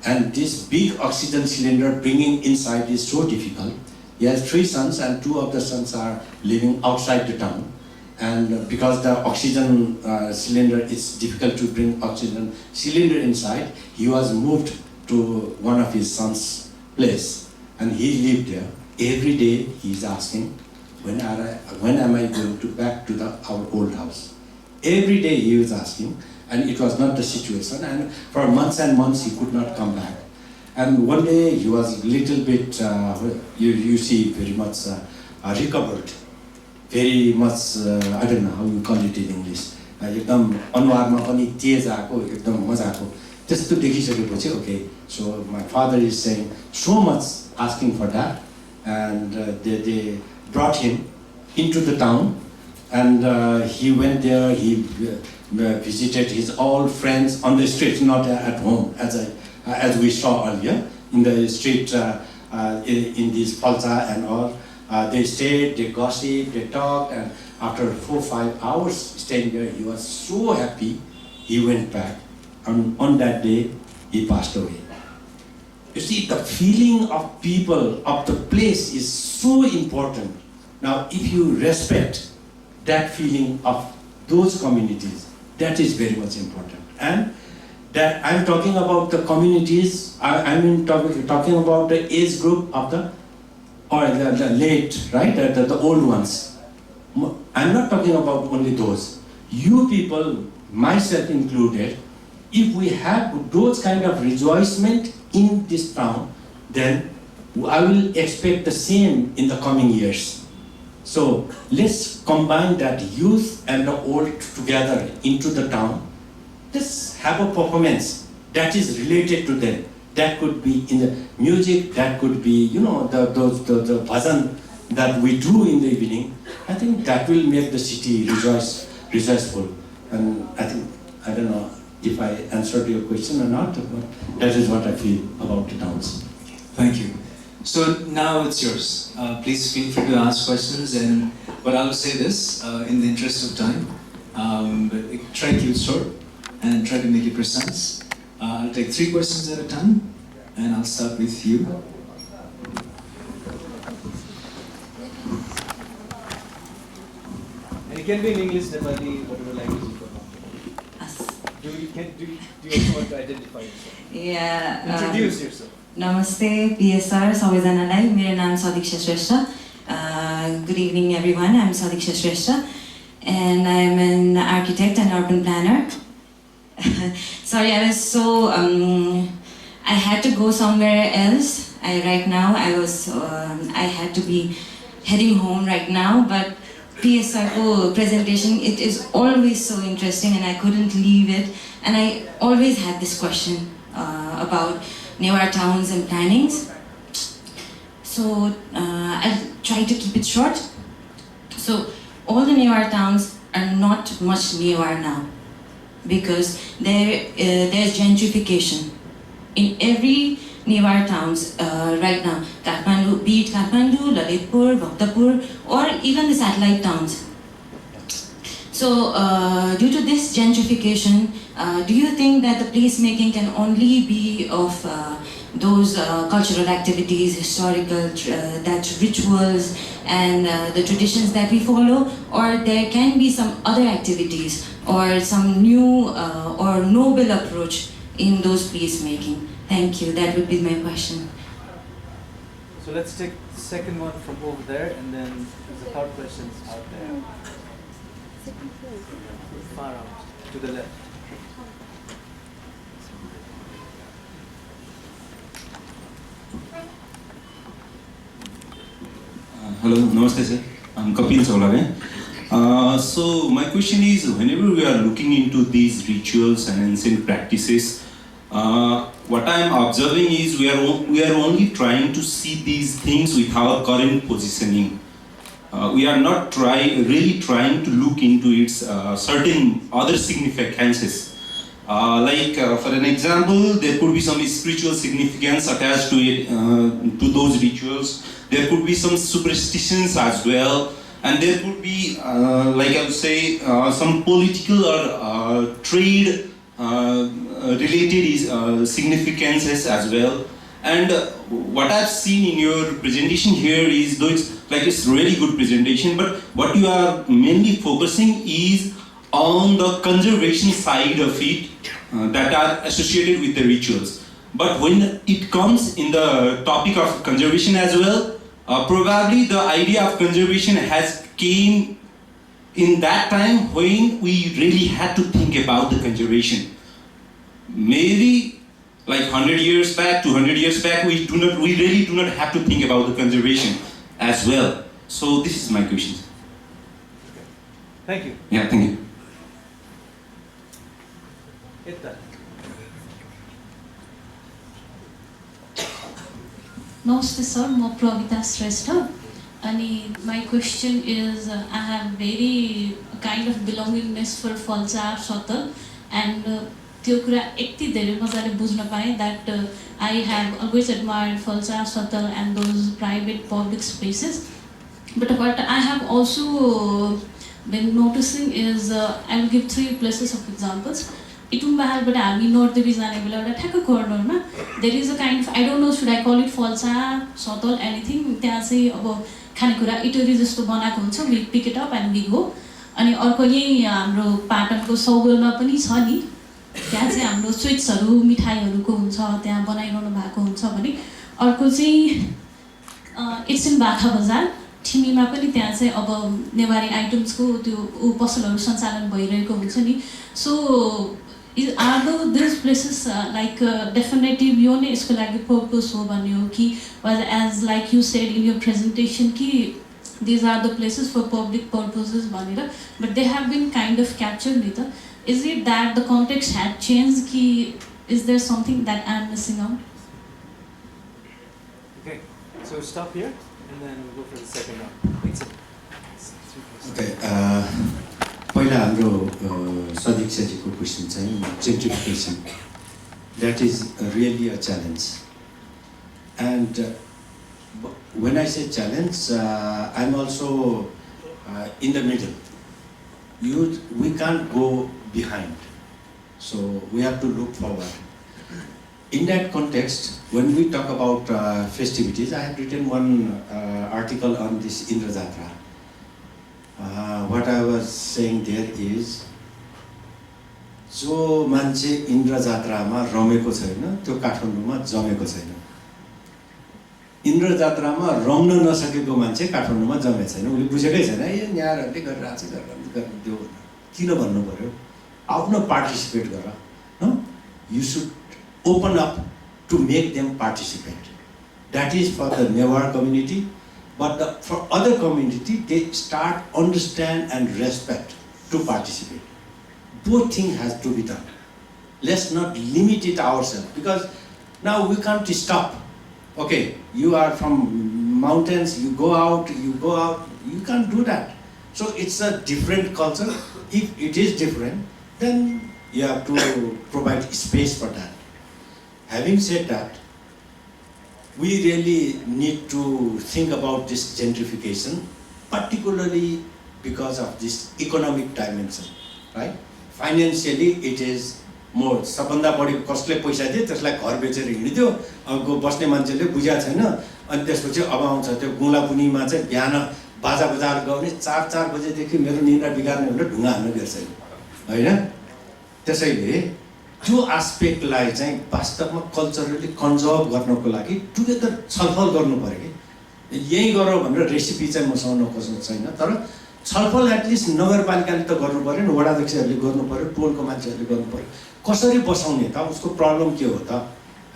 And this big oxygen cylinder bringing inside is so difficult. He has 3 sons and 2 of the sons are living outside the town. And because the oxygen cylinder is difficult to bring oxygen cylinder inside, he was moved to one of his sons' place. And he lived there. Every day he is asking, when am I going to back to our old house? Every day he was asking, and it was not the situation. And for months and months he could not come back. And one day he was a little bit, you see, very much recovered. Very much, I don't know how you call it in English. एकदम अनुहारमा पनि तेज आएको, एकदम मजा आएको. त्यस्तो देखिसकेपछि, okay, so my father is saying so much, asking for that, and they brought him into the town, and he went there. He visited his old friends on the street, not at home, as we saw earlier in the street, in this Falsa and all. They stayed, they gossiped, they talked, and after 4 or 5 hours staying there, he was so happy. He went back, and on that day, he passed away. You see, the feeling of people, of the place is so important. Now, if you respect that feeling of those communities, that is very much important. And that I'm talking about the communities, I'm talking about the age group of the late, right, the old ones. I'm not talking about only those. You people, myself included, if we have those kind of rejoicement in this town, then I will expect the same in the coming years. So let's combine that youth and the old together into the town. Let's have a performance that is related to them. That could be in the music, that could be, you know, the bhajan that we do in the evening. I think that will make the city rejoiceful. And I think, I don't know if I answered your question or not, but that is what I feel about the towns. Thank you. So now it's yours. Please feel free to ask questions, but I'll say this in the interest of time. Try to keep it short and try to make it precise. I'll take 3 questions at a time, and I'll start with you. And it can be in English, Nepali, whatever language you prefer. Do you also want to identify yourself? Yeah. Introduce yourself. Namaste, PSR, सबैजनालाई मेरो नाम सदिक्षा श्रेष्ठ. Good evening, everyone. I'm Sadiksha Shrestha, and I'm an architect and urban planner. Sorry, I was so I had to go somewhere else. Right now I had to be heading home right now, but PSR presentation, it is always so interesting, and I couldn't leave it. And I always had this question about Newar towns and plannings. So I'll try to keep it short. So all the Newar towns are not much Newar now, because there's gentrification in every Newar towns right now. Kathmandu, be it Kathmandu, Lalitpur, Bhaktapur, or even the satellite towns. So due to this gentrification, do you think that the placemaking can only be of those cultural activities, historical that rituals and the traditions that we follow, or there can be some other activities or some new or noble approach in those placemaking? Thank you. That would be my question. So let's take the second one from over there, and then there's a third question out there. Far out, to the left. Hello, namaste sir. I'm Kapil Saulave. So my question is, whenever we are looking into these rituals and ancient practices, what I am observing is we are only trying to see these things with our current positioning. We are not really trying to look into its certain other significances. For an example, there could be some spiritual significance attached to it, to those rituals. There could be some superstitions as well, and there could be, I would say, some political or trade related significances as well. And what I've seen in your presentation here is, though it's really good presentation, but what you are mainly focusing is on the conservation side of it that are associated with the rituals. But when it comes in the topic of conservation as well, probably the idea of conservation has came in that time when we really had to think about the conservation. Maybe like 100 years back, 200 years back, we really do not have to think about the conservation as well. So this is my question. Okay. Thank you. Yeah, thank you. Itta. Namaste sir, I'm Pravita Shrestha. And my question is, I have very kind of belongingness for Falsa Sotal, and त्यो कुरा यति धेरै मजाले बुझ्न पाएँ that I have always admired Falsa Sotal and those private public spaces. But what I have also been noticing is, I will give 3 places of examples. इटुम्बाहालबाट हामी north देवी जाने बेला एउटा ठ्याक्क कर्नरमा there is a kind of, I don't know should I call it फल्सा सतल anything, त्यहाँ चाहिँ अब खानेकुरा इटोरी जस्तो बनाएको हुन्छ, we pick it up and we go. अनि अर्को यही हाम्रो पाटनको सौगलमा पनि छ नि, त्यहाँ चाहिँ हाम्रो स्विट्सहरू मिठाईहरूको हुन्छ, त्यहाँ बनाइरहनु भएको हुन्छ भने. अर्को चाहिँ इट्स इन बाखा बजार ठिमीमा पनि, त्यहाँ चाहिँ अब नेवारी आइटम्सको त्यो पसलहरू सञ्चालन भइरहेको हुन्छ नि. सो are those places like definitive यो नै यसको लागि पर्पस हो भन्ने हो कि, as like you said in your presentation कि these are the places for public purposes भनेर, but they have been kind of captured नि त. Is it that the context had changed कि, is there something that I am missing out? Okay, so stop here and then we'll go for the second round. Thanks. Okay. पहिला हाम्रो सदीक्षाजीको question चाहिँ gentrification, that is really a challenge. And When I say challenge, I'm also in the middle. We can't go behind, so we have to look forward. In that context, when we talk about festivities, I have written one article on this Indra Jatra. What I was saying there is, जो मान्छे इन्द्र जात्रामा रमेको छैन त्यो काठमाडौँमा जमेको छैन। इन्द्र जात्रामा रम्न नसकेको मान्छे काठमाडौँमा जमेको छैन। उसले बुझेकै छैन यो न्यारहरूले गरिरहेको छ त्यो किन भन्नु पर्यो। आउन पार्टिसिपेट गर न। You should open up to make them participate. That is for the Newar community, but for other community, they start understand and respect to participate. Both things has to be done. Let's not limit it ourselves, because now we can't stop. Okay, you are from mountains, you go out, you can't do that. So it's a different culture. If it is different, then you have to provide space for that. Having said that, we really need to think about this gentrification, particularly because of this economic dimension, right? Financially, it is more. सबभन्दा बढी कसले पैसा दिए त्यसलाई घर बेचेर हिँडिदियो, अब बस्ने मान्छेले बुझेको छैन, अनि त्यसपछि अब आउँछ त्यो गुला पुनीमा चाहिँ बिहान बाजा बजाएर गाउने 4 बजेदेखि मेरो निन्द्रा बिगार्ने भनेर ढुङ्गा हान्न गर्छ हैन। त्यसैले त्यो एस्पेक्टलाई चाहिँ वास्तवमा कल्चरली कन्जर्भ गर्नको लागि टुगेदर छलफल गर्नु पर्यो कि यही गरौँ भनेर रेसिपी चाहिँ मसँग नखोज्नु छैन, तर छलफल एटलिस्ट नगरपालिकाले त गर्नु पर्यो नि, वडाध्यक्षहरूले गर्नु पर्यो, टोलको मान्छेहरूले गर्नु पर्यो। कसरी बसाउने त, उसको प्रब्लम के हो त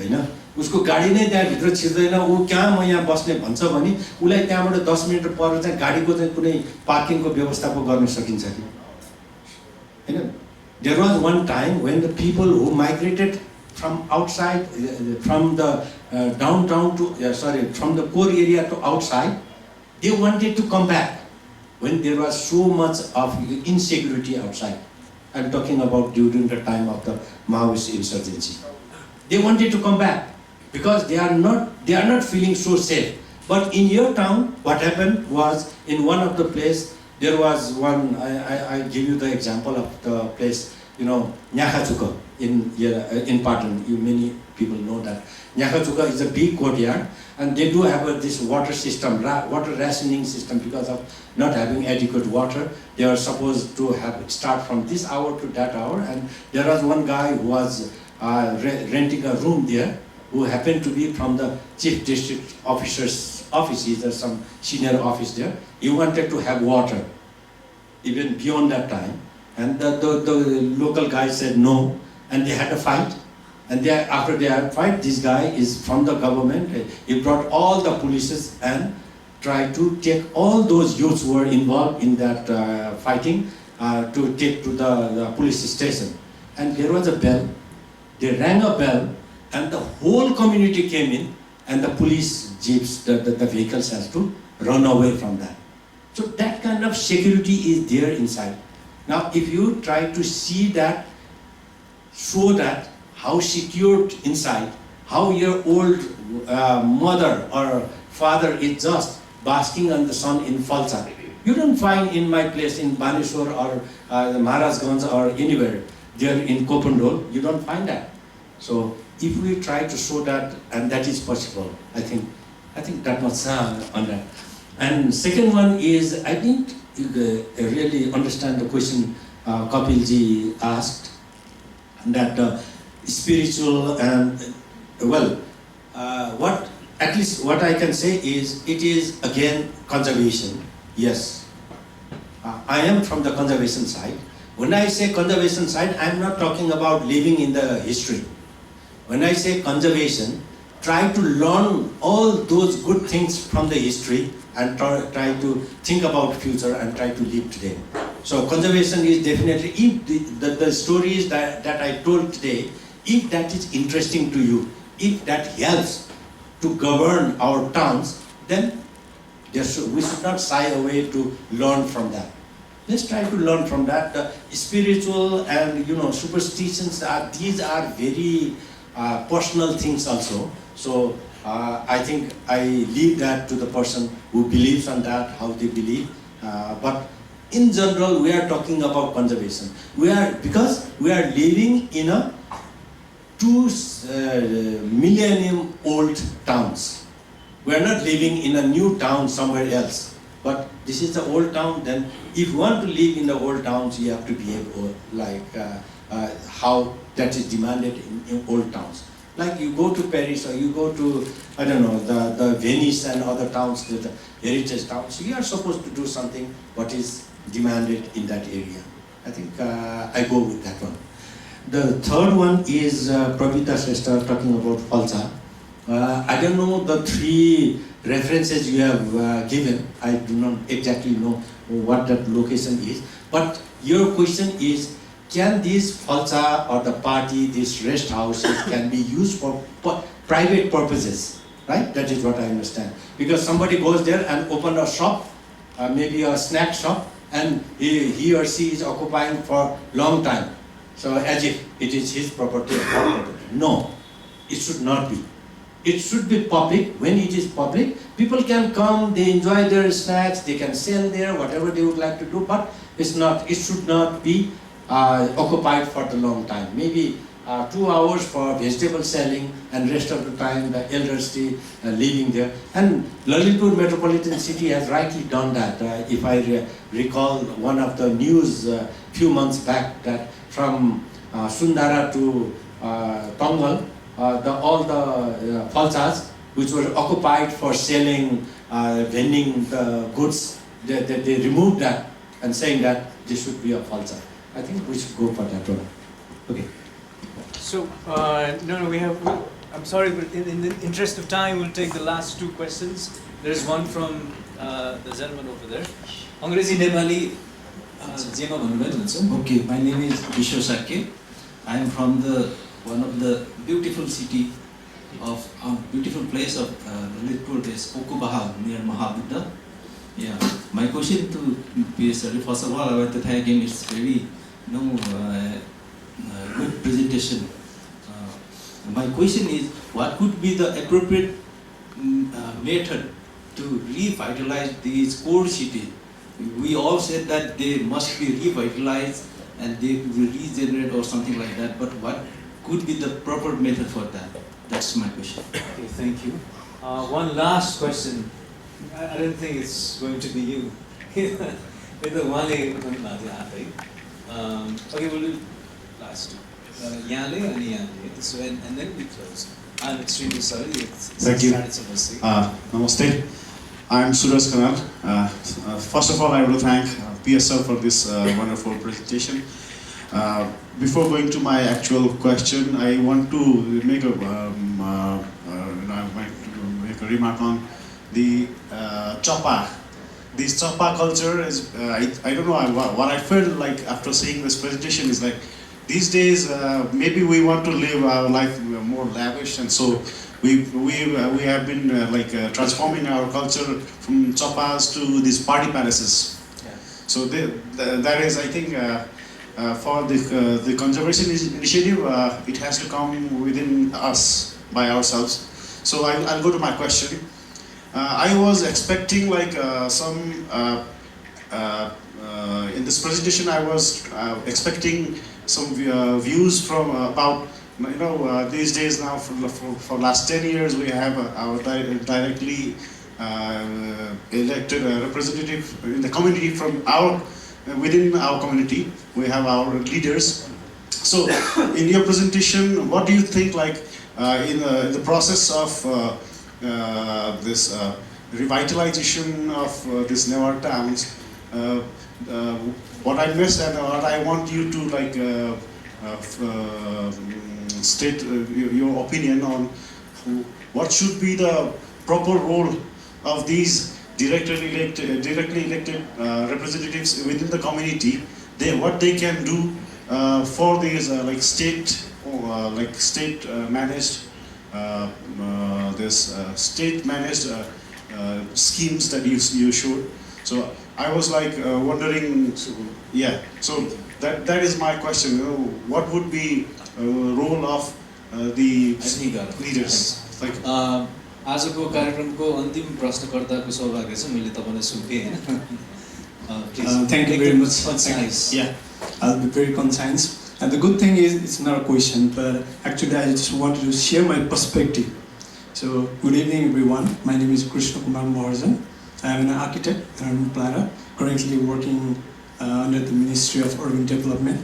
हैन। उसको गाडी नै त्यहाँभित्र छिर्दैन, ऊ कहाँ म यहाँ बस्ने भन्छ भने उसलाई त्यहाँबाट 10 मिनेट पर चाहिँ गाडीको चाहिँ कुनै पार्किङको व्यवस्था पो गर्न सकिन्छ कि हैन। There was one time when the people who migrated from outside, from the downtown to, from the core area to outside, they wanted to come back when there was so much of insecurity outside. I'm talking about during the time of the Maoist insurgency. They wanted to come back because they are not feeling so safe. But in your town, what happened was, in one of the place, there was one, I give you the example of the place, Nyakhachuka in Patan. Many people know that. Nyakhachuka is a big courtyard, and they do have this water system, water rationing system, because of not having adequate water. They are supposed to start from this hour to that hour, and there was one guy who was renting a room there, who happened to be from the chief district officer's office. There's some senior office there. He wanted to have water, even beyond that time. And the local guy said no, and they had a fight. And after they had a fight, this guy is from the government. He brought all the polices and tried to take all those youths who were involved in that fighting to take to the police station. And there was a bell. They rang a bell, and the whole community came in, and the police jeeps, the vehicles has to run away from that. So that kind of security is there inside. Now, if you try to see that, show that how secured inside, how your old mother or father is just basking on the sun in Falsa. You don't find in my place in Baneshwar or Maharajganj or anywhere there in Kopandol, you don't find that. So if we try to show that, and that is possible, I think that much on that. And second one is, I didn't really understand the question Kapilji asked, that spiritual and, at least what I can say is, it is again conservation. Yes, I am from the conservation side. When I say conservation side, I am not talking about living in the history. When I say conservation, try to learn all those good things from the history and try to think about future and try to live today. So conservation is definitely, if the stories that I told today, if that is interesting to you, if that helps to govern our towns, then we should not shy away to learn from that. Let's try to learn from that. The spiritual and superstitions these are very personal things also. So I think I leave that to the person who believes on that, how they believe. But in general, we are talking about conservation. Because we are living in a 2 millennium old towns. We are not living in a new town somewhere else. But this is the old town. Then, if you want to live in the old towns, you have to behave like how that is demanded in old towns. Like you go to Paris or you go to, I don't know, the Venice and other towns, the heritage towns, you are supposed to do something what is demanded in that area. I think I go with that one. The third one is Pravita Shrestha talking about Falsa. I don't know the 3 references you have given. I do not exactly know what that location is. But your question is, can this falsa or the party, these rest houses can be used for private purposes, right? That is what I understand. Because somebody goes there and open a shop, maybe a snack shop, and he or she is occupying for long time. So as if it is his property. No, it should not be. It should be public. When it is public, people can come, they enjoy their snacks, they can sell there, whatever they would like to do, but it should not be occupied for the long time. Maybe 2 hours for vegetable selling, and rest of the time the elders stay living there. And Lalitpur Metropolitan City has rightly done that. If I recall one of the news few months back, that from Sundara to Tongal, all the falsas which were occupied for selling, vending the goods, they removed that and saying that this should be a falsa. I think we should go for that one. Okay. So, I'm sorry, but in the interest of time, we'll take the last 2 questions. There's one from the gentleman over there. Angrezi Nepali, जेमा भन्नुभयो हुन्छ. Okay, my name is Vishwa Sakke. I am from one of the beautiful city of beautiful place of Lalitpur is Okubaha near Mahabuddha. Yeah, my question to PSR, first of all, I want to thank him. It's very good presentation. My question is, what could be the appropriate method to revitalize these core cities? We all said that they must be revitalized and they will regenerate or something like that, but what could be the proper method for that? That's my question. Okay, thank you. One last question. I don't think it's going to be you. Okay, we'll do last 2. Yale and Yale. So, and then we close. I'm extremely sorry. Thank you. Namaste. I'm Suraj Kanal. First of all, I will thank PSL for this wonderful presentation. Before going to my actual question, I want to make a remark on the Choppa. This Choppa culture is, I don't know, what I felt like after seeing this presentation is like, these days, maybe we want to live our life more lavish, and so we have been transforming our culture from choppas to these party palaces. Yeah. So that is, I think, for the conservation initiative, it has to come within us by ourselves. So I'll go to my question. I was expecting in this presentation, I was expecting some views from about, these days now for last 10 years we have our directly elected representative in the community from within our community. We have our leaders. So in your presentation, what do you think in the process of this revitalization of this Newar towns, what I missed and what I want you to state your opinion on what should be the proper role of these directly elected representatives within the community. What they can do for these state managed state managed schemes that you showed. So I was wondering, yeah. So that is my question. What would be role of the leaders? आजको कार्यक्रमको अन्तिम प्रश्नकर्ताको सौभाग्य छ मैले तपाईलाई सुम्पेँ हैन Thank you very much. Concise. Yeah, I'll be very concise. And the good thing is, it's not a question, but actually I just wanted to share my perspective. So, good evening everyone. My name is Krishna Kumar Maharjan. I am an architect and urban planner, currently working under the Ministry of Urban Development.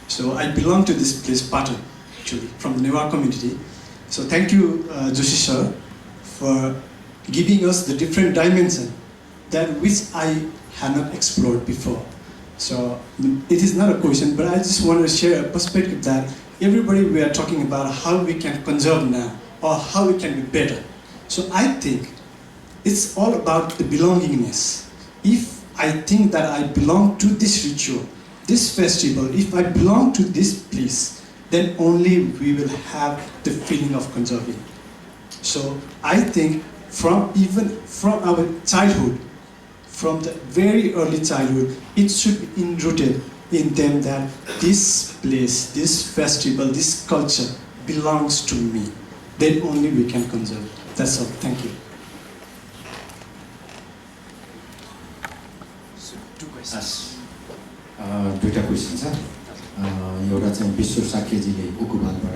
So, I belong to this place, Padma, actually, from the Newar community. So, thank you, Joshi sir, for giving us the different dimension that which I had not explored before. So it is not a question, but I just want to share a perspective that everybody we are talking about how we can conserve now or how we can be better. So I think it's all about the belongingness. If I think that I belong to this ritual, this festival, if I belong to this place, then only we will have the feeling of conserving. So I think even from our childhood, from the very early childhood, it should be enrooted in them that this place, this festival, this culture belongs to me. Then only we can conserve. That's all. Thank you. So, 2 questions. दुईटा question छ एउटा चाहिँ विश्व साक्यजीले उकुबालबाट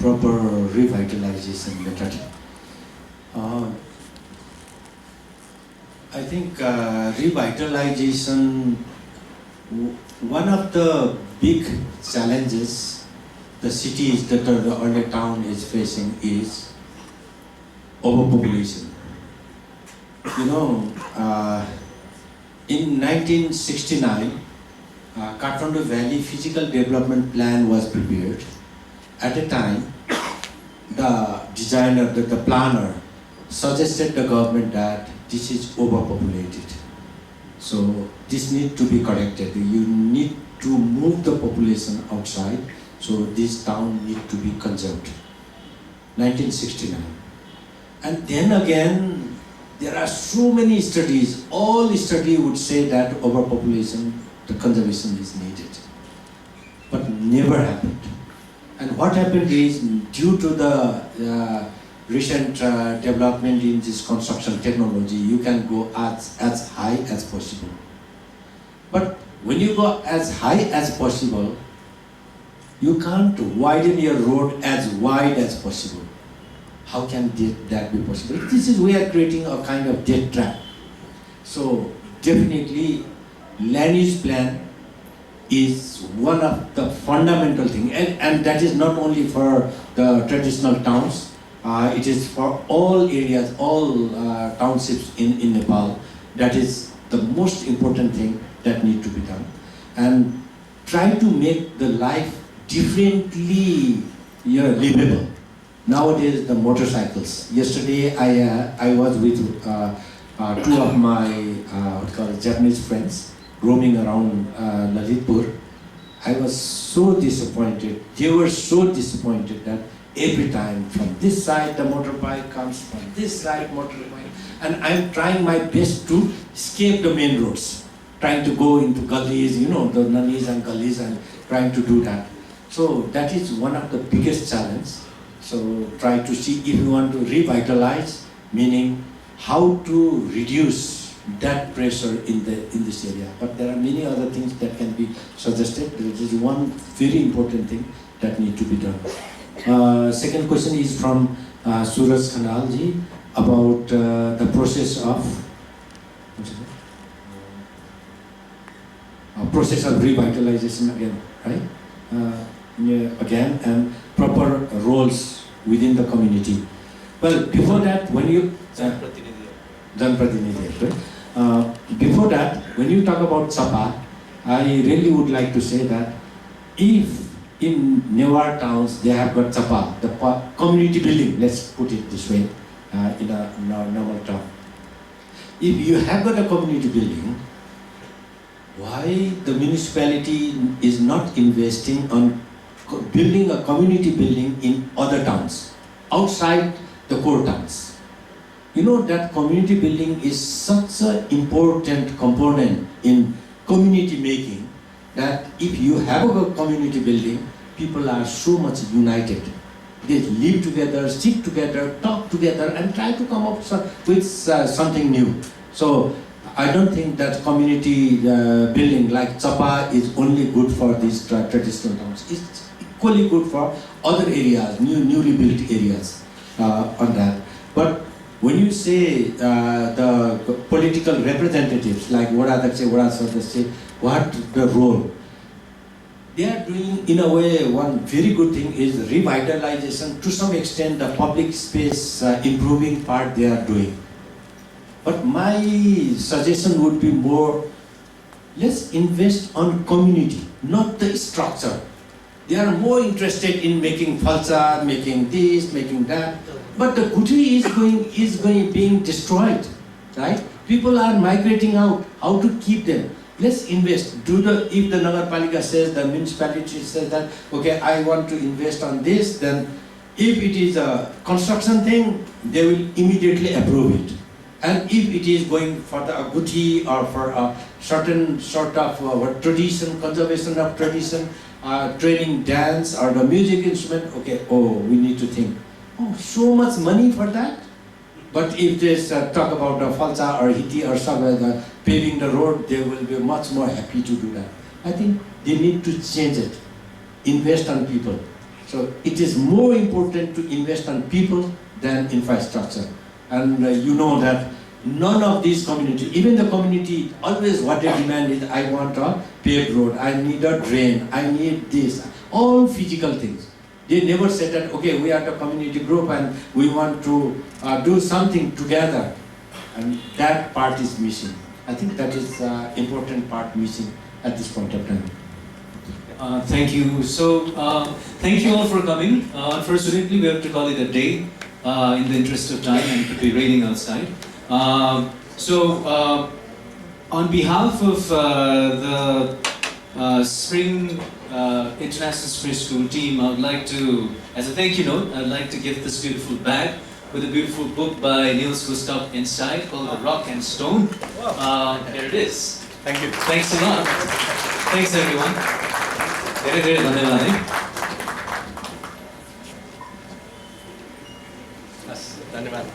proper revitalization method I think revitalization, one of the big challenges the cities that are the early town is facing is overpopulation. You know, in 1969, Kathmandu Valley Physical Development Plan was prepared. At a time, the designer, the planner suggested the government that this is overpopulated. So this needs to be corrected. You need to move the population outside. So this town needs to be conserved. 1969. And then again, there are so many studies. All studies would say that overpopulation, the conservation is needed. But never happened. And what happened is, due to the recent development in this construction technology, you can go as high as possible. But when you go as high as possible, you can't widen your road as wide as possible. How can that be possible? This is, we are creating a kind of death trap. So definitely land use plan is one of the fundamental things, and that is not only for the traditional towns. It is for all areas, all townships in Nepal. That is the most important thing that need to be done. And try to make the life differently livable. Nowadays, the motorcycles. Yesterday, I was with 2 of my Japanese friends roaming around Lalitpur. I was so disappointed. They were so disappointed that every time from this side the motorbike comes, from this side motorbike, and I'm trying my best to escape the main roads, trying to go into gullies, you know, the nannies and gullies, and trying to do that. So that is one of the biggest challenges. So try to see if you want to revitalize, meaning how to reduce that pressure in this area. But there are many other things that can be suggested. There is one very important thing that need to be done. Second question is from Suraj Khanalji about the process of revitalization again, right? Again, and proper roles within the community. Well, before that, when you Janprathinidhi, right? Before that, when you talk about Chapa, I really would like to say that if in Newar towns they have got Chapa, the community building, let's put it this way, in a normal town. If you have got a community building, why the municipality is not investing on building a community building in other towns, outside the core towns? You know that community building is such an important component in community making, that if you have a community building, people are so much united They live together, sit together, talk together, and try to come up with something new. So I don't think that community building like Chapa is only good for these traditional towns. It's equally good for other areas, newly built areas on that. But when you say the political representatives like Vada Daksha, Vada Sadasya, what the role? They are doing, in a way, one very good thing is revitalization. To some extent, the public space improving part they are doing. But my suggestion would be more, let's invest on community, not the structure. They are more interested in making falsa, making this, making that. But the Guthrie is being destroyed, right? People are migrating out. How to keep them? Let's invest. If the Nagarpalika says, the municipality says that, okay, I want to invest on this, then if it is a construction thing, they will immediately approve it. And if it is going for the Guthrie or for a certain sort of tradition, conservation of tradition, training dance or the music instrument, okay, we need to think, so much money for that? But if they talk about the falsa or hiti or somewhere paving the road, they will be much more happy to do that. I think they need to change it, invest on people. So it is more important to invest on people than infrastructure. And you know that none of these communities, even the community, always what they demand is, I want a paved road, I need a drain, I need this, all physical things. They never said that, okay, we are the community group and we want to do something together. And that part is missing. I think that is important part missing at this point of time. Thank you. So, thank you all for coming. Unfortunately, we have to call it a day in the interest of time, and it could be raining outside. On behalf of the Spring International Spring School team, I would like to, as a thank you note, I'd like to give this beautiful bag with a beautiful book by Niels Gustav inside called The Rock and Stone. Here it is. Thank you. Thanks a lot. Thanks everyone. Very, very धन्यवाद. धन्यवाद.